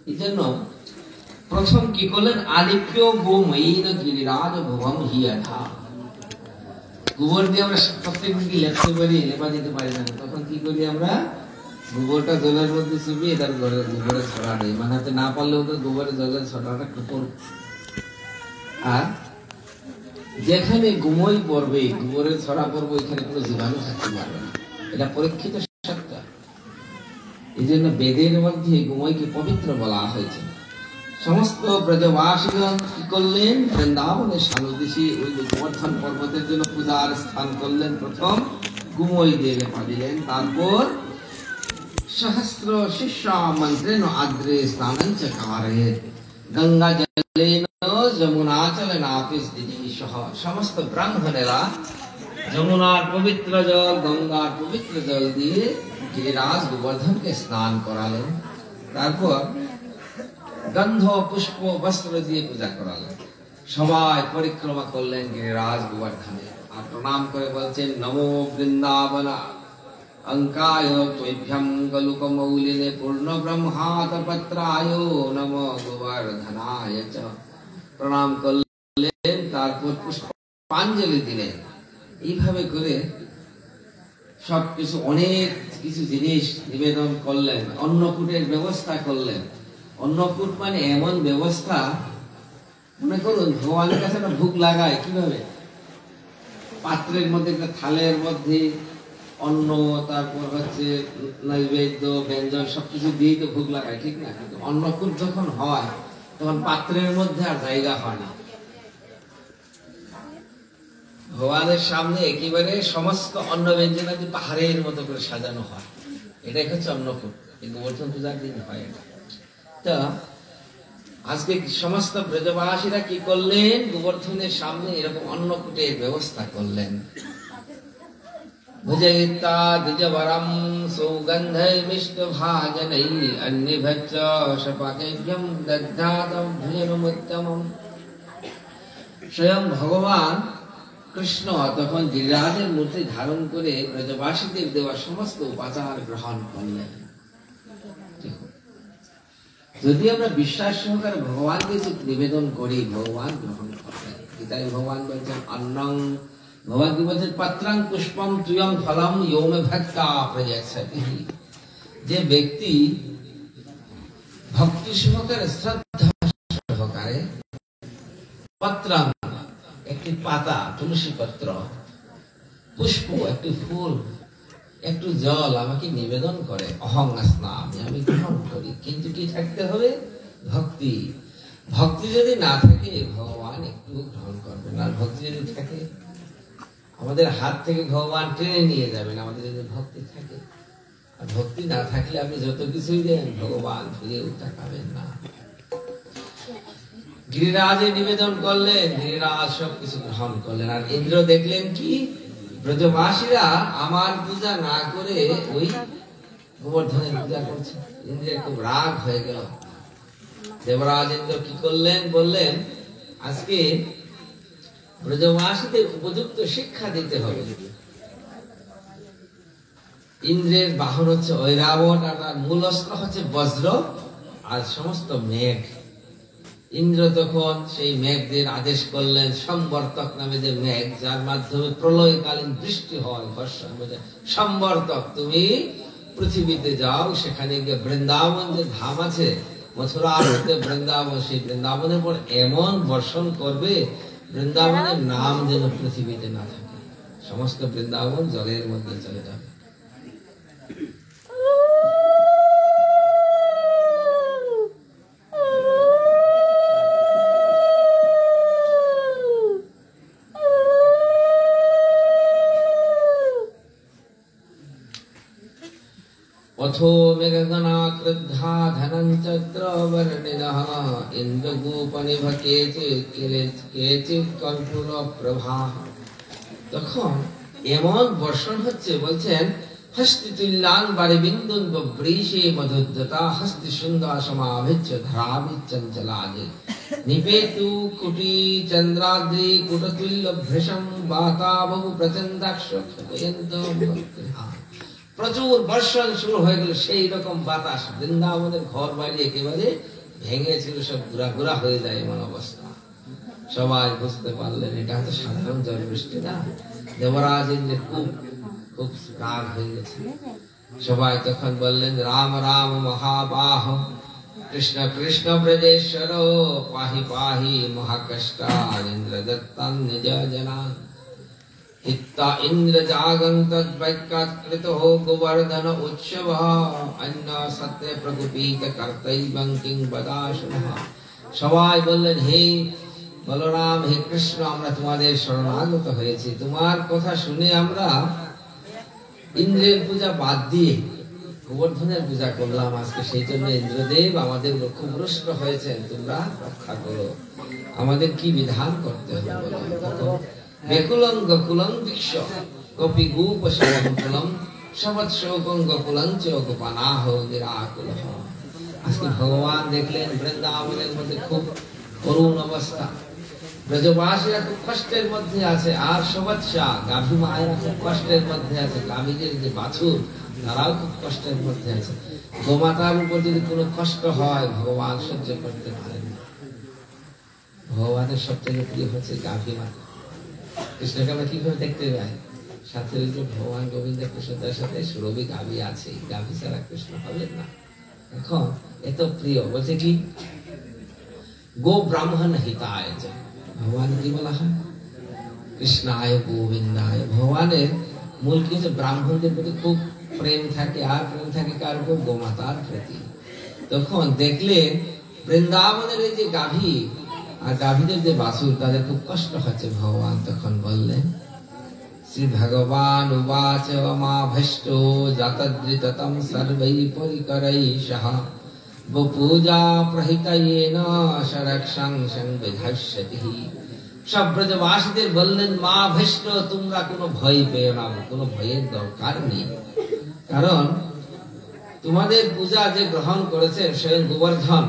এই জন্য প্রথম কি করলেন, আলিপ্য গোময়ীন গিরিরাজ ভুবম হিয়াঠা। গোবর দিয়ে আমরা প্রত্যেকদিন কি লেপতে পারি? লেপা দিতে পারি না। তখন কি করি আমরা? গোবরটা জলের মধ্যে চুবিয়ে তার গোবরে ছড়া দেয়। মানে হাতে না পারলেও তো গোবরে জলের ছড়াটা করব। আর যেখানে গুমই পড়বে, গোবরের ছড়া পড়বে, ওইখানে কোনো জীবাণু থাকতে পারবে না। এটা পরীক্ষিত সত্য। এই জন্য বেদের মধ্যে গুমইকে পবিত্র বলা হয়েছে। সমস্ত ব্রজবাসীগণ কি করলেন, বৃন্দাবনের সালদেশে ওই গোবর্ধন পর্বতের জন্য পূজার স্থান করলেন। প্রথম গুমই দিয়ে লেপা দিলেন, তারপর সহস্র শিষ্য মন্ত্রেণ আদ্রে স্নানং চকারে গঙ্গা জলেন যমুনাচলনাপি দিদিশঃ। সমস্ত ব্রাহ্মণেরা যমুনার পবিত্র জল, গঙ্গার পবিত্র জল দিয়ে গিরিরাজ গোবর্ধনকে স্নান করালেন। তারপর গন্ধ পুষ্প বস্ত্র দিয়ে পূজা করালেন। সবাই পরিক্রমা করলেন গিরিরাজ গোবর্ধনে, আর প্রণাম করে বলছেন, নমো বৃন্দাবনা অঙ্কায় ত্বভ্যং গলুকমৌলিনে পূর্ণ ব্রহ্মাত পত্রায় নমো গোবর্ধনায় চ। প্রণাম করলেন, তারপর পুষ্পাঞ্জলি দিলেন। এইভাবে করে সবকিছু অনেক কিছু জিনিস নিবেদন করলেন। অন্নকূটের ব্যবস্থা করলেন। অন্নকূট মানে এমন ব্যবস্থা, মনে করুন ভগবানের কাছে একটা ভোগ লাগায় কিভাবে? পাত্রের মধ্যে, একটা থালের মধ্যে অন্ন, তারপর হচ্ছে নৈবেদ্য, ব্যঞ্জন সবকিছু দিয়ে তো ভোগ লাগায়, ঠিক না? কিন্তু অন্নকূট যখন হয় তখন পাত্রের মধ্যে আর জায়গা হয় না। ভগবানের সামনে একেবারে সমস্ত অন্ন ব্যঞ্জনাদি পাহাড়ের মতো করে সাজানো হয়। এটাই হচ্ছে অন্নকূট। এই গোবর্ধন পূজার দিন হয় এটা। তো আজকে সমস্ত ব্রজবাসীরা কি করলেন, গোবর্ধনের সামনে এরকম অন্নকূটের ব্যবস্থা করলেন। ভুজয়িতা দ্বিজবরম সৌগন্ধৈ মিষ্ট ভাজনৈ অন্নিভচ্চ শপাকেভ্যম দগ্ধাতম ভুজনমুত্তমম। স্বয়ং ভগবান কৃষ্ণ তখন গিরিরাজের মূর্তি ধারণ করে ব্রজবাসীদের দেওয়া সমস্ত উপাচার গ্রহণ করলেন। যদি আমরা বিশ্বাস সহকারে ভগবানকে নিবেদন করি, ভগবান গ্রহণ করবেন। গীতায় ভগবান বলছেন অন্নং, ভগবান কি বলছেন, পত্রং পুষ্পম তুয়ং ফলম ইয়ো মে ভক্তা প্রযচ্ছতি। যে ব্যক্তি ভক্তি সহকারে, শ্রদ্ধা সহকারে পত্রং একটি পাতা, তুলসী পত্র, পুষ্প একটি ফুল, একটু জল আমাকে নিবেদন করে, অহং স্নামি, আমি গ্রহণ করি। কিন্তু কি থাকতে হবে? ভক্তি। ভক্তি যদি না থাকে ভগবান একটু গ্রহণ করবেন। আর ভক্তি যদি থাকে আমাদের হাত থেকে ভগবান টেনে নিয়ে যাবেন, আমাদের যদি ভক্তি থাকে। আর ভক্তি না থাকলে আপনি যত কিছুই দেন ভগবান ফিরেও তাকাবেন না। গিরিরাজে নিবেদন করলেন, গিরিরাজ সবকিছু গ্রহণ করলেন। আর ইন্দ্র দেখলেন কি, ব্রজবাসীরা আমার পূজা না করে ওই গোবর্ধনের পূজা করছে। ইন্দ্রের খুব রাগ হয়ে গেল। দেবরাজ ইন্দ্র কি করলেন, বললেন আজকে ব্রজবাসীদের উপযুক্ত শিক্ষা দিতে হবে। ইন্দ্রের বাহন হচ্ছে ঐরাবত, আর তার মূল অস্ত্র হচ্ছে বজ্র আর সমস্ত মেঘ। ইন্দ্র তখন সেই মেঘদের আদেশ করলেন, সম্বর্তক নামে যে মেঘ, যার মাধ্যমে প্রলয়কালীন বৃষ্টি হয়, বর্ষণ বোঝায়, সম্বর্তক, তুমি পৃথিবীতে যাও, সেখানে গিয়ে বৃন্দাবন যে ধাম আছে, মথুরা হতে বৃন্দাবন, সেই বৃন্দাবনের পর এমন বর্ষণ করবে, বৃন্দাবনের নাম যেন পৃথিবীতে না থাকে, সমস্ত বৃন্দাবন জলের মধ্যে চলে যাবে। अथो मेघगणा क्रुद्धा धनञ्चक्रवर्णिनः इन्द्रगोपनिभ केचित् कर्पूरप्रभा। তখন এমন বর্ষণ হচ্ছে, বলছেন হস্তিতুল্যাং বারিবিন্দুন বব্রীশে মধুদ্যতা হস্তি সুন্দর সমাভিচ্য ধারাবিচ্চঞ্চলাজে নিপেতু কুটি চন্দ্রাদ্রি কুটতুল্য ভৃশম বাতা বহু প্রচন্দাক্ষ ক্ষয়ন্তম। প্রচুর বর্ষণ শুরু হয়ে গেল, সেই রকম বাতাস, বৃন্দাবনের ঘর বাড়ি একেবারে ভেঙেছিল সব গুড়া গুড়া হয়ে যায় এমন অবস্থা। সবাই বুঝতে পারলেন এটা তো সাধারণ জল বৃষ্টি না, দেবরাজ ইন্দ্রের খুব খুব রাগ হয়ে গেছে। সবাই তখন বললেন রাম রাম মহাবাহ কৃষ্ণ কৃষ্ণ ব্রজেশ্বর পাহি পাহি মহাকষ্টা ইন্দ্র দত্তান নিজ জনান হিত্তা ইন্দ্র জাগন্তদ্বৈকাৎকৃতো গোবর্ধন উৎসব অন্য সত্য প্রকুপিত কর্তৈবং কিং বদাশুনঃ। সবাই বললেন হে বলরাম, হে কৃষ্ণ, আমরা তোমাদের শরণাগত হয়েছি। তোমার কথা শুনে আমরা ইন্দ্রের পূজা বাদ দিয়ে গোবর্ধনের পূজা করলাম আজকে। সেই জন্য ইন্দ্রদেব আমাদের লক্ষ্যভ্রষ্ট হয়েছেন, তোমরা রক্ষা করো। আমাদের কি বিধান করতে হবে বলো। বেকুলং গোকুলং বিক্ষ কপি গোপ শঙ্কুলং শবৎ শোকং গোকুলং চ গোপানাহ নিরাকুলঃ। আজকে ভগবান দেখলেন বৃন্দাবনের মধ্যে খুব করুণ অবস্থা, ব্রজবাসীরা খুব কষ্টের মধ্যে আছে, আর সবৎসা গাভী মায়েরা খুব কষ্টের মধ্যে আছে, গাভীদের যে বাছুর তারাও খুব কষ্টের মধ্যে আছে। গোমাতার উপর যদি কোনো কষ্ট হয় ভগবান সহ্য করতে পারেন না। ভগবানের সবচেয়ে প্রিয় হচ্ছে গাভী মাতা। কৃষ্ণকে আমরা কিভাবে দেখতে পাই? সাথে ভগবান গোবিন্দ কৃষ্ণদের সাথে সুরভি গাভী আছে, গাভী ছাড়া কৃষ্ণ হবেন না। এখন এত প্রিয় বলছে কি গো ব্রাহ্মণ হিতায়, ভগবান কি বলা হয় কৃষ্ণায় গোবিন্দায়। ভগবানের মূল কি হচ্ছে ব্রাহ্মণদের প্রতি খুব প্রেম থাকে, আর প্রেম থাকে কার উপর? গোমাতার প্রতি। তখন দেখলেন বৃন্দাবনের এই যে গাভী আর গাভীদের যে বাছুর তাদের খুব কষ্ট হচ্ছে। ভগবান তখন বললেন শ্রী ভগবান উবাচ মা ভষ্টো জাতদৃততম সর্বৈ পরিকরৈষঃ বপূজা প্রহিতয়েন শরক্ষং সংবিধাস্যতি। সব ব্রজবাসীদের বললেন মা ভষ্ট, তোমরা কোনো ভয় পেও না, কোনো ভয়ের দরকার নেই, কারণ তোমাদের পূজা যে গ্রহণ করেছেন স্বয়ং গোবর্ধন,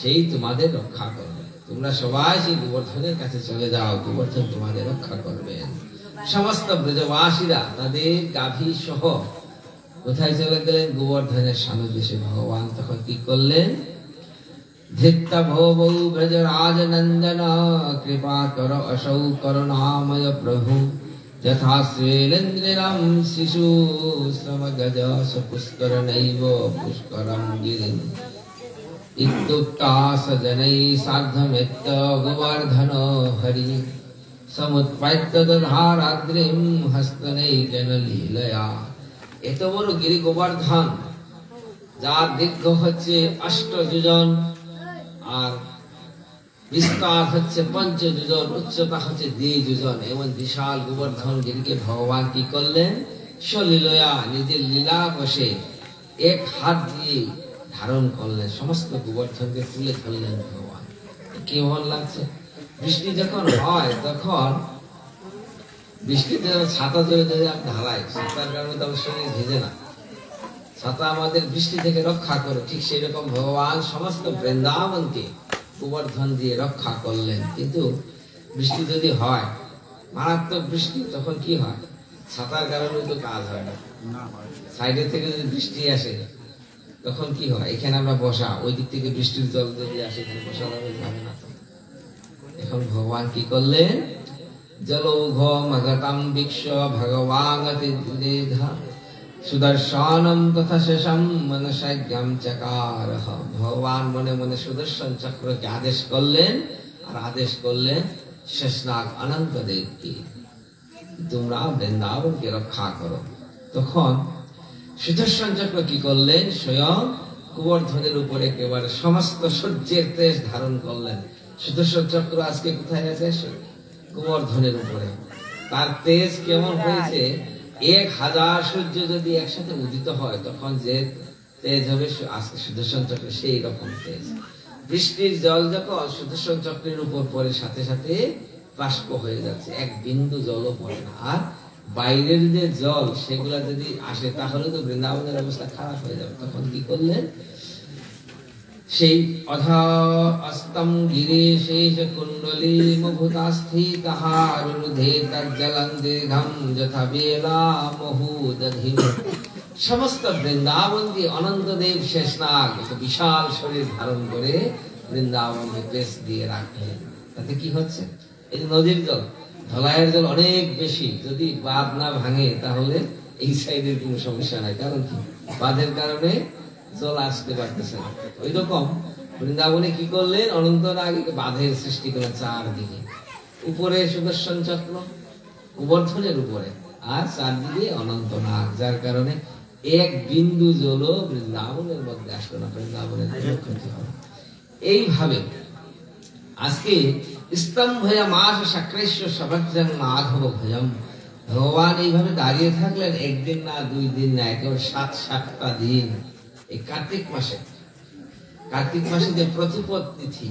সেই তোমাদের রক্ষা করবে। তোমরা সবাই সেই গোবর্ধনের কাছে চলে যাও, গোবর্ধন তোমাদের রক্ষা করবেন। সমস্ত ব্রজবাসীরা তাদের গাভী সহ কোথায় চলে গেলেন? গোবর্ধনের সান্নিধ্যে। ভগবান তখন কি করলেন? ধিত্তা ভবৌ ব্রজরাজ নন্দন কৃপা কর অসৌ করুণাময় প্রভু যথা শ্রীলেন্দ্রিণাম শিশু সমগজ সপুষ্করণৈব পুষ্করম গিরিম ইত্যুক্তা সজনৈ সার্ধমিত্য গোবর্ধন হরি সমুৎপাদ্য দধারাদ্রিম হস্তনৈকেন লীলয়া। এত বড় গিরি গোবর্ধন, যার দীর্ঘ হচ্ছে 8 যোজন আর বিস্তার হচ্ছে 5 যোজন, উচ্চতা হচ্ছে 2 যোজন, এমন বিশাল গোবর্ধন গিরিকে ভগবান কি করলেন? স্বলীলয়া নিজের লীলা বসে এক হাত দিয়ে ধারণ করলেন, সমস্ত গোবর্ধনকে তুলে ধরলেন ভগবান। কেমন লাগছে? বৃষ্টি যখন হয় তখন বৃষ্টিতে ছাতা জলে যদি ঢালাই, ছাতার কারণে তো শরীর ভিজে না, ছাতা আমাদের বৃষ্টি থেকে রক্ষা করে। ঠিক সেই রকম ভগবান সমস্ত বৃন্দাবনকে গোবর্ধন দিয়ে রক্ষা করলেন। কিন্তু বৃষ্টি যদি হয়, মারাত্মক বৃষ্টি, তখন কি হয়? ছাতার কারণে তো কাজ হয় না। সাইডের থেকে যদি বৃষ্টি আসে তখন কি হয়? এখানে আমরা বসা, ওই দিক থেকে বৃষ্টির জল যদি আসে এখানে বসা যাবে না। এখন ভগবান কি করলেন? জলৌঘ মগতম বিক্ষ ভগবানতি সুদর্শনম তথা শেষম মনসাজ্ঞম চকারঃ। ভগবান মনে মনে সুদর্শন চক্রকে আদেশ করলেন, আর আদেশ করলেন শেষনাগ অনন্ত দেবকে, তোমরা বৃন্দাবনকে রক্ষা করো। তখন সুদর্শন চক্র কি করলেন? স্বয়ং গোবর্ধনের উপরে একেবারে সমস্ত সূর্যের তেজ ধারণ করলেন। সুদর্শন চক্র আজকে কোথায় আছে? গোবর্ধনের উপরে। তার তেজ কেমন হয়েছে? 1000 সূর্য যদি একসাথে উদিত হয় তখন যে তেজ হবে আজকে সুদর্শন চক্রে সেই রকম তেজ। বৃষ্টির জল যখন সুদর্শন চক্রের উপর পড়ে সাথে সাথে বাষ্প হয়ে যাচ্ছে, এক বিন্দু জলও পড়ে না। আর বাইরের যে জল সেগুলা যদি আসে তাহলে তো বৃন্দাবনের অবস্থা খারাপ হয়ে যাবে। তখন কি করলেন? সেই অধা অস্তম গিরিশেষ কুণ্ডলী মুভুতাস্থিতঃ রুধে তজ্জলং দীর্ঘম যথা বেলা মহূদধিম সমস্ত বৃন্দাবন দিয়ে অনন্তদেব শেষনাগ বিশাল শরীর ধারণ করে বৃন্দাবনকে পেশ দিয়ে রাখলেন। তাতে কি হচ্ছে, এই যে নদীর জল, ধলাইয়ের জল অনেক বেশি, যদি বাঁধ না ভাঙে তাহলে এই সাইডের কোনো সমস্যা নাই, কারণ কি বাঁধের কারণে জল আসতে পারতেছে না। ওই রকম বৃন্দাবনে কি করলেন, অনন্তনাগ বাঁধের সৃষ্টি করলেন চারদিকে, উপরে সুদর্শন চক্র গোবর্ধনের উপরে, আর চারদিকে অনন্তনাগ, যার কারণে এক বিন্দু জল বৃন্দাবনের মধ্যে আসলো না, বৃন্দাবনের ক্ষতি হবে। এইভাবে আজকে স্তম্ভয়া মাস সাক্রেশ্ব সবজ্জং মাধব ভজম, ভগবান এইভাবে দাঁড়িয়ে থাকলেন একদিন না, 2 দিন না, একেবারে 7-7টা দিন। এই কার্তিক মাসে যে প্রতিপদ তিথি,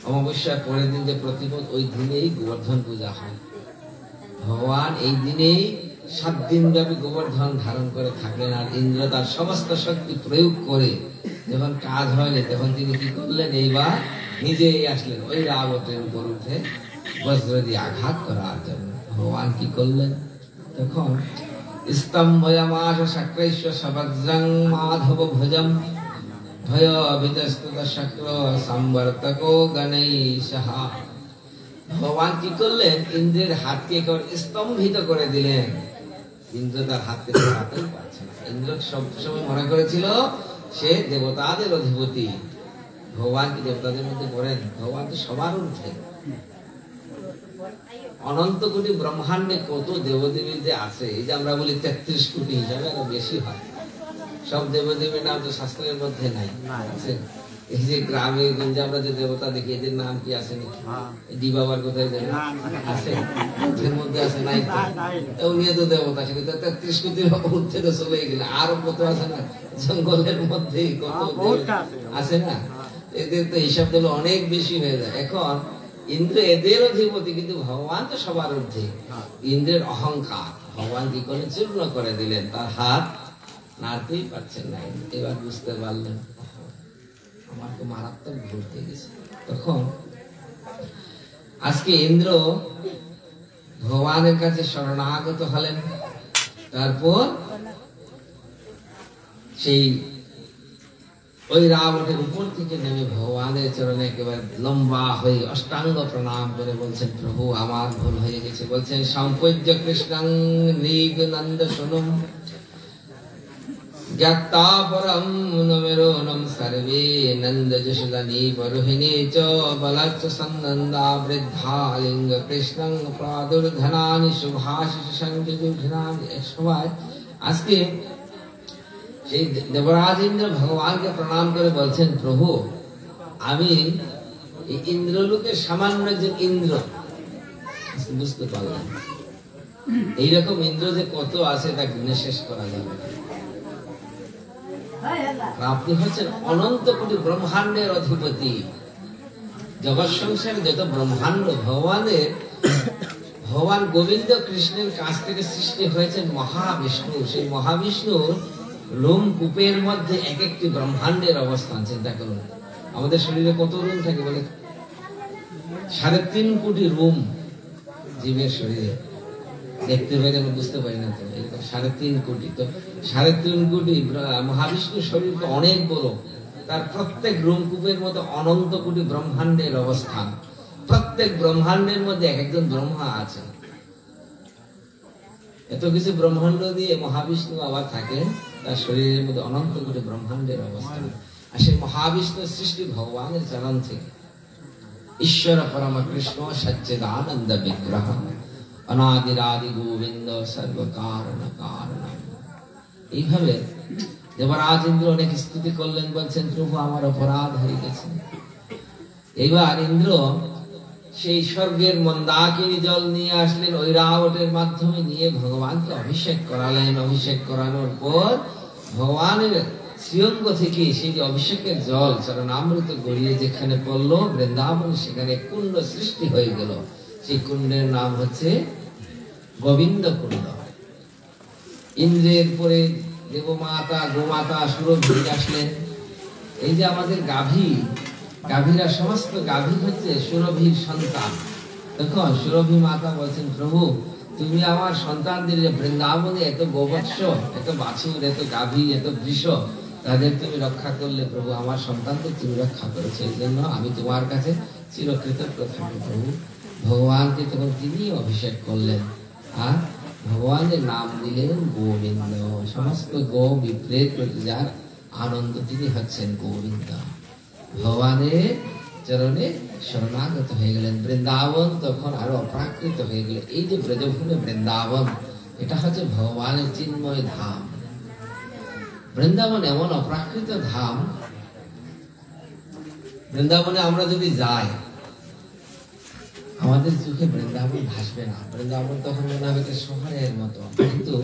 অমাবস্যার পরের দিন যে প্রতিপদ, ওই দিনেই গোবর্ধন পূজা হয়। ভগবান এই দিনেই 7 দিন ব্যাপী গোবর্ধন ধারণ করে থাকলেন। আর ইন্দ্র তার সমস্ত শক্তি প্রয়োগ করে যখন কাজ হয়নি, তখন তিনি কি করলেন, এইবার নিজেই আসলেন ওই রাবতের উপর উঠে বজ্র দিয়ে আঘাত করার জন্য। ভগবান কি করলেন, তখন স্তম্ভয়ামাস সাক্রেশ্ব সবজ্রং মাধব ভজম ভয় বিতস্তুত শক্র সম্বর্তকো গণেশঃ। ভগবান কি করলেন, ইন্দ্রের হাতকে একবার স্তম্ভিত করে দিলেন। ইন্দ্র তার হাতকে ধরাতেই পারছে না। ইন্দ্র সবসময় মনে করেছিল সে দেবতাদের অধিপতি। ভগবান কি দেবতাদের মধ্যে পড়েন? ভগবান তো সবার ঊর্ধ্বে। অনন্ত কোটি ব্রহ্মাণ্ডে কত দেবদেবী যে আছে, এই যে আমরা বলি 33 কোটি হিসাবে আরো বেশি হয়। সব দেবদেবীর নাম তো শাস্ত্রের মধ্যে নাই, আছে। এই যে গ্রামে গঞ্জে আমরা যে দেবতা দেখি, এদের নাম কি আছে নাকি? ডি বাবার কোথায় জানেন আছে? এর মধ্যে আছে নাই তো? উনি তো দেবতা, সে 33 কোটির ঊর্ধ্বে তো চলে গেলে। আরো কত আছে না, জঙ্গলের মধ্যে কত আছে না, এদের তো হিসাব দিলে অনেক বেশি হয়ে যায়। এখন ইন্দ্র এদের অধিপতি, কিন্তু ভগবান তো সবার ঊর্ধ্বে। ইন্দ্রের অহংকার ভগবান কি করে চূর্ণ করে দিলেন, তার হাত নাড়তেই পারছেন না। এবার বুঝতে পারলেন আমার তো মারাত্মক ভুল হয়ে গেছে। তখন আজকে ইন্দ্র ভগবানের কাছে শরণাগত হলেন। তারপর সেই ওই রাবটের উপর থেকে নেমে ভগবানের চরণে একেবারে লম্বা হয়ে অষ্টাঙ্গ প্রণাম করে বলছেন, প্রভু আমার ভুল হয়ে গেছে। বলছেন, সম্পূজ্য কৃষ্ণং নৃগ নন্দ শুনুম জ্ঞাতা পরম নমেরোনম সর্বে নন্দ যশোদানি বরোহিণী চ বলচ্চ সন্নন্দা বৃদ্ধা লিঙ্গ কৃষ্ণং প্রাদুর্ধনানি শুভাশিষ সংযুঘ্নানি। সবাই আজকে সেই দেবরাজ ইন্দ্র ভগবানকে প্রণাম করে বলছেন, প্রভু আমি এই ইন্দ্রলোকের সামান্য যে ইন্দ্র, বুঝতে পারলাম এইরকম ইন্দ্র যে কত আছে তা গুণে শেষ করা যাবে। আপনি হচ্ছেন অনন্ত কোটি ব্রহ্মাণ্ডের অধিপতি। জগৎ সংসারে যত ব্রহ্মাণ্ড ভগবান গোবিন্দ কৃষ্ণের কাছ থেকে সৃষ্টি হয়েছেন মহাবিষ্ণু। সেই মহাবিষ্ণুর লোমকূপের মধ্যে এক একটি ব্রহ্মাণ্ডের অবস্থান। চিন্তা করুন, আমাদের শরীরে কত রুম থাকে বলে? 3.5 কোটি রুম জীবের শরীরে। দেখতে পাই আমরা বুঝতে পারি না তো, এরকম 3.5 কোটি। তো 3.5 কোটি মহাবিষ্ণুর শরীর তো অনেক বড়। তার প্রত্যেক রোমকূপের মধ্যে অনন্ত কোটি ব্রহ্মাণ্ডের অবস্থান। প্রত্যেক ব্রহ্মাণ্ডের মধ্যে এক একজন ব্রহ্মা আছে। এত কিছু ব্রহ্মাণ্ড দিয়ে মহাবিষ্ণু আবার থাকেন, তার শরীরের মধ্যে অনন্ত কোটি ব্রহ্মাণ্ডের অবস্থান। আর সেই মহাবিষ্ণুর সৃষ্টি ভগবানের চরণ থেকে। ঈশ্বর পরম কৃষ্ণ সচ্চিদানন্দ বিগ্রহ অনাদিরাদি গোবিন্দ সর্বকারণ কারণ। এইভাবে দেবরাজ ইন্দ্র অনেক স্তুতি করলেন, বলছেন, প্রভু আমার অপরাধ হয়ে গেছে। এবার ইন্দ্র সেই স্বর্গের মন্দাকিনী জল নিয়ে আসলেন, ওই রাবটের মাধ্যমে নিয়ে ভগবানকে অভিষেক করালেন। অভিষেক করানোর পর ভগবানের শ্রীঅঙ্গ থেকে সেই যে অভিষেকের জল চরণামৃত গড়িয়ে যেখানে পড়লো বৃন্দাবন, সেখানে কুণ্ড সৃষ্টি হয়ে গেল। সেই কুণ্ডের নাম হচ্ছে গোবিন্দ কুণ্ড। ইন্দ্রের পরে দেবমাতা গোমাতা সুরভি আসলেন। এই যে আমাদের গাভীরা সমস্ত গাভী হচ্ছে সুরভির সন্তান। তখন সুরভি মাতা বলছেন, প্রভু তুমি আমার সন্তান দিলে বৃন্দাবনে এত গোবৎস, এত বাছুর, এত গাভী, এত বৃষ, তাদের তুমি রক্ষা করলে প্রভু। আমার সন্তানকে তুমি রক্ষা করেছো, এই জন্য আমি তোমার কাছে চিরকৃতজ্ঞ থাকি প্রভু। ভগবানকে তখন তিনি অভিষেক করলেন আর ভগবানের নাম দিলেন গোবিন্দ। সমস্ত গো বিপ্রেত প্রতি যার আনন্দ তিনি হচ্ছেন গোবিন্দ। ভগবানের চরণে শরণাগত হয়ে গেলেন। বৃন্দাবন তখন আরো অপ্রাকৃত হয়ে গেল। এই যে ব্রজভূমি বৃন্দাবন, এটা হচ্ছে ভগবানের চিন্ময় ধাম। বৃন্দাবন এমন অপ্রাকৃত ধাম, বৃন্দাবনে আমরা যদি যাই আমাদের চোখে বৃন্দাবন ভাসবে না। বৃন্দাবন তখন মনে হবে শহরের মতো। কিন্তু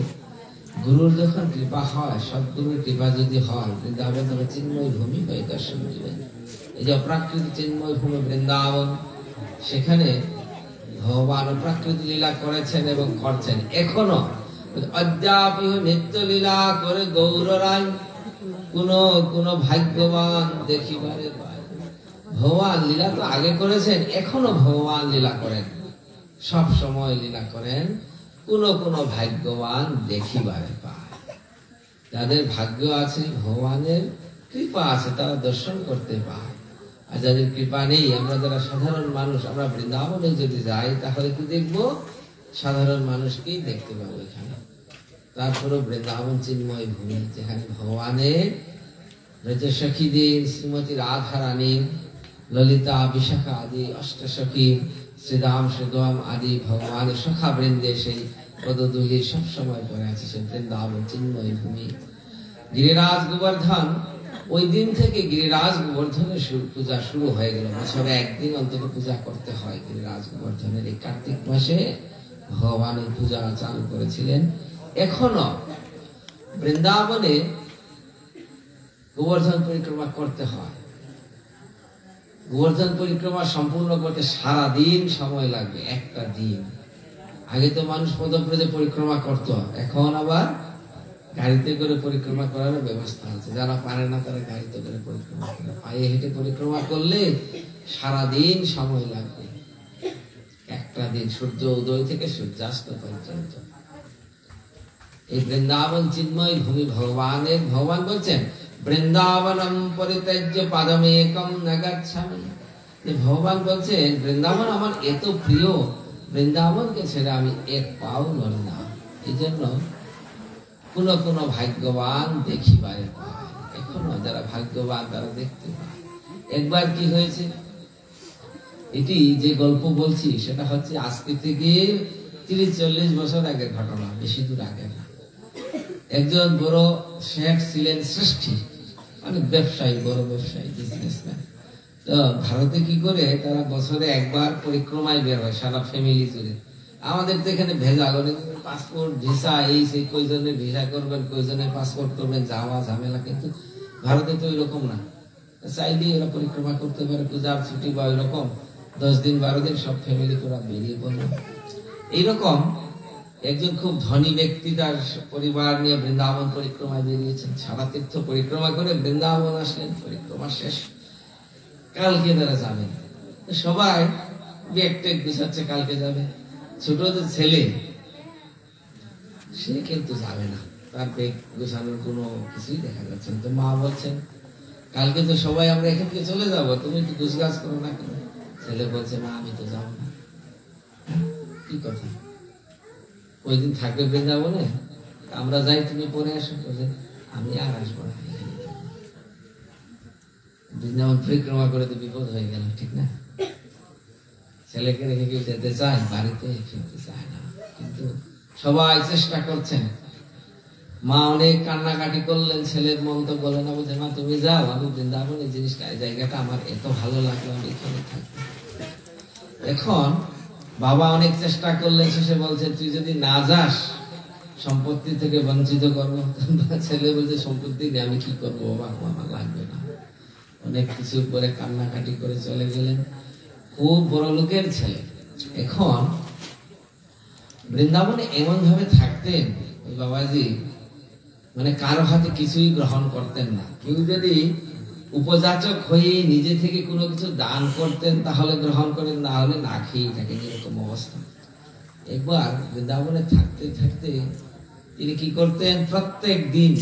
গুরুর যখন কৃপা হয়, সদ্গুরুর কৃপা যদি হয়, বৃন্দাবন তখন চিন্ময় ভূমি হয়ে দর্শন দিবেন। এই যে অপ্রাকৃত চিন্ময় ভূমি বৃন্দাবন, সেখানে ভগবান অপ্রাকৃত লীলা করেছেন এবং করছেন এখনো। অদ্যাপি নিত্য লীলা করে গৌর রায়, কোন ভাগ্যবান দেখিবারে পায়। ভগবান লীলা তো আগে করেছেন, এখনো ভগবান লীলা করেন, সব সময় লীলা করেন। কোন ভাগ্যবান দেখিবারে পায়। যাদের ভাগ্য আছে, ভগবানের কৃপা আছে, তারা দর্শন করতে পায়। আর যাদের কৃপা নেই, আমরা যারা সাধারণ মানুষ, আমরা বৃন্দাবনে যদি যাই তাহলে কি দেখবো? সাধারণ মানুষকেই দেখতে পাবো এখানে। তারপরে বৃন্দাবন চিন্ময় ভূমি, যেখানে ভগবানের ব্রজসখীদের, শ্রীমতী রাধা রানী, ললিতা, বিশাখা আদি অষ্টসখী, শ্রীরাম, সুগম আদি ভগবানের সখা বৃন্দে সেই পদধূলি সব সময় পরে আছে। সে বৃন্দাবন চিন্ময় ভূমি। গিরিরাজ গোবর্ধন, ওই দিন থেকে গিরিরাজ গোবর্ধনের পূজা শুরু হয়ে গেল। বছরে একদিন অন্তত পূজা করতে হয় গিরিরাজ গোবর্ধনের। এই কার্তিক মাসে ভগবানের পূজা চালু করেছিলেন। এখনো বৃন্দাবনে গোবর্ধন পরিক্রমা করতে হয়। গোবর্ধন পরিক্রমা সম্পূর্ণ করতে সারা দিন সময় লাগবে, একটা দিন। আগে তো মানুষ পদব্রজে পরিক্রমা করত, এখন আবার গাড়িতে করে পরিক্রমা করার ব্যবস্থা আছে। যারা পারে না তারা গাড়িতে করে পরিক্রমা করে। পায়ে হেঁটে পরিক্রমা করলে সারা দিন সময় লাগবে, একটা দিন, সূর্য উদয় থেকে সূর্যাস্ত পর্যন্ত। এই বৃন্দাবন চিন্ময় ভূমি ভগবানের। ভগবান বলছেন বৃন্দাবনম পরিত্যাজ্য পাদমেকম ন গচ্ছামি। ভগবান বলছেন বৃন্দাবন আমার এত প্রিয়, বৃন্দাবনকে ছেড়ে আমি এক পাও নড়ি না। এই জন্য কোন ভাগ্যবান দেখিবারে পায়। এখনো যারা ভাগ্যবান তারা দেখতে পায়। একবার কি হয়েছে, এটি যে গল্প বলছি সেটা হচ্ছে আজকে থেকে 30-40 বছর আগের ঘটনা, বেশি দূর আগে না। একজন বড় শেখ ছিলেন, শ্রেষ্ঠী, অনেক ব্যবসায়ী, বড় ব্যবসায়ী, বিজনেসম্যান। তো ভারতে কি করে, তারা বছরে একবার পরিক্রমায় বের হয় সারা ফ্যামিলি জুড়ে। আমাদের তো এখানে ভেজাল, পাসপোর্ট ভিসা এই সেই, কয়জনের ভিসা করবেন, কয়জনের পাসপোর্ট করবেন, যাওয়া ঝামেলা। কিন্তু ভারতে তো এরকম না, চাইলেই এরা পরিক্রমা করতে পারে। পূজার ছুটি বা এরকম 10 দিন 12 দিন সব ফ্যামিলি করে বেরিয়ে পড়লো। এইরকম একজন খুব ধনী ব্যক্তি তার পরিবার নিয়ে বৃন্দাবন পরিক্রমায় বেরিয়েছেন। সারা তীর্থ পরিক্রমা করে বৃন্দাবন আসলেন। পরিক্রমা শেষ, কালকে তারা যাবেন। সবাই ব্যাগ ট্যাগ গুছাচ্ছে, কালকে যাবে। ছোট যে ছেলে, সে কিন্তু যাবে না, তার ব্যাগ গুছানোর কোনো কিছুই দেখা যাচ্ছে না। তো মা বলছেন কালকে তো সবাই আমরা এখান থেকে চলে যাবো, তুমি একটু গুছগাছ করো না কেন? ছেলে বলছে মা আমি তো যাবো না। কি কথা, ওই দিন থাকবে বৃন্দাবনে, আমরা যাই, তুমি পরে আসো। আমি আর আসবো না, বৃন্দাবন পরিক্রমা করে তো বিপদ হয়ে গেল, ঠিক না? ছেলেকে রেখে কেউ যেতে চায়, বাড়িতে ফিরতে চায় না। কিন্তু সবাই চেষ্টা করছেন। মা অনেক কান্নাকাটি করলেন, ছেলের মন তো বলে না, বলছে মা তুমি যাও, আমি বৃন্দাবন এই জিনিসটা, এই জায়গাটা আমার এত ভালো লাগলো, আমি এখানে থাকবো। এখন বাবা অনেক চেষ্টা করলেন, শেষে বলছে তুই যদি না যাস সম্পত্তি থেকে বঞ্চিত করবো। ছেলে বলছে সম্পত্তি নিয়ে আমি কি করবো বাবা, আমার লাগবে না। অনেক কিছু করে কান্নাকাটি করে চলে গেলেন। খুব বড় লোকের ছেলে। এখন বৃন্দাবনে এমন ভাবে থাকতেন ওই বাবাজি, মানে কারো হাতে কিছুই গ্রহণ করতেন না। কেউ যদি উপযাচক হয়ে নিজে থেকে কোনো কিছু দান করতেন তাহলে গ্রহণ করেন, না হলে না খেয়েই থাকেন, এরকম অবস্থা। একবার বৃন্দাবনে থাকতে থাকতে তিনি কি করতেন, প্রত্যেক দিন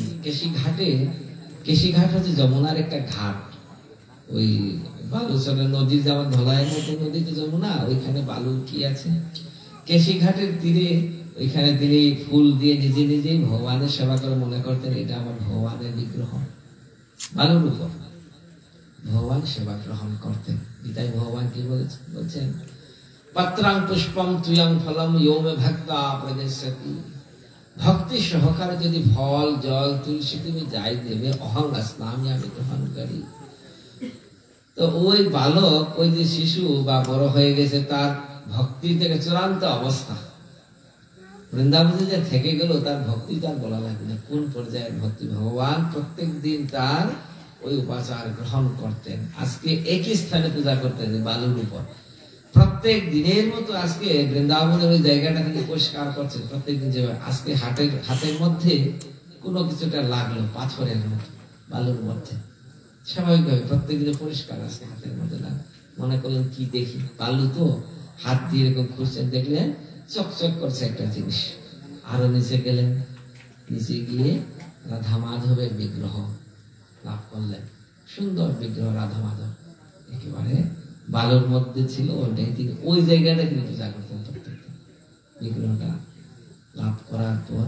কেশিঘাট হচ্ছে যমুনার একটা ঘাট, ওই বালুচরের নদীর যেমন ধলাইয়ের মতো নদী তো যমুনা, ওইখানে বালু কি আছে, কেশিঘাটের তীরে ওইখানে তিনি ফুল দিয়ে নিজে নিজেই ভগবানের সেবা করে মনে করতেন এটা আমার ভগবানের বিগ্রহ। বালুর উপর ভগবান সেবা গ্রহণ করতেন। গীতায় ভগবান কি বলছেন, পত্রাং পুষ্পম তুয়ং ফলম ইয়ো মে ভক্তা প্রদর্শতি। ভক্তি সহকারে যদি ফল জল তুলসী তুমি যাই দেবে, অহং স্নামি, আমি গ্রহণ করি। তো ওই বালক, ওই যে শিশু বা বড় হয়ে গেছে, তার ভক্তি থেকে চূড়ান্ত অবস্থা, বৃন্দাবনে যে থেকে গেল, তার ভক্তি তার বলা লাগে না কোন পর্যায়ের ভক্তি। ভগবান প্রত্যেক দিন তার ওই উপাচার গ্রহণ করতেন। আজকে একই স্থানে পূজা করতেন বালুর উপর, প্রত্যেক দিনের মতো আজকে বৃন্দাবনের ওই জায়গাটা থেকে পরিষ্কার করছে প্রত্যেক দিন। যেভাবে আজকে হাতের মধ্যে কোনো কিছুটা লাগলো পাথরের মতো বালুর মধ্যে, স্বাভাবিকভাবে প্রত্যেক দিনে পরিষ্কার আজকে হাতের মধ্যে লাগে। মনে করলেন কি দেখি, বালু তো, হাত দিয়ে এরকম খুঁজছেন, দেখলেন চকচক করছে একটা জিনিস। আরো নিচে গেলেন, নিচে গিয়ে রাধা মাধবের বিগ্রহ লাভ করলেন, সুন্দর বিগ্রহ রাধা মাধব একেবারে বালুর মধ্যে ছিল। ওটাই তিনি ওই জায়গাটা তিনি পূজা করতেন প্রত্যেকটা বিগ্রহটা লাভ করার পর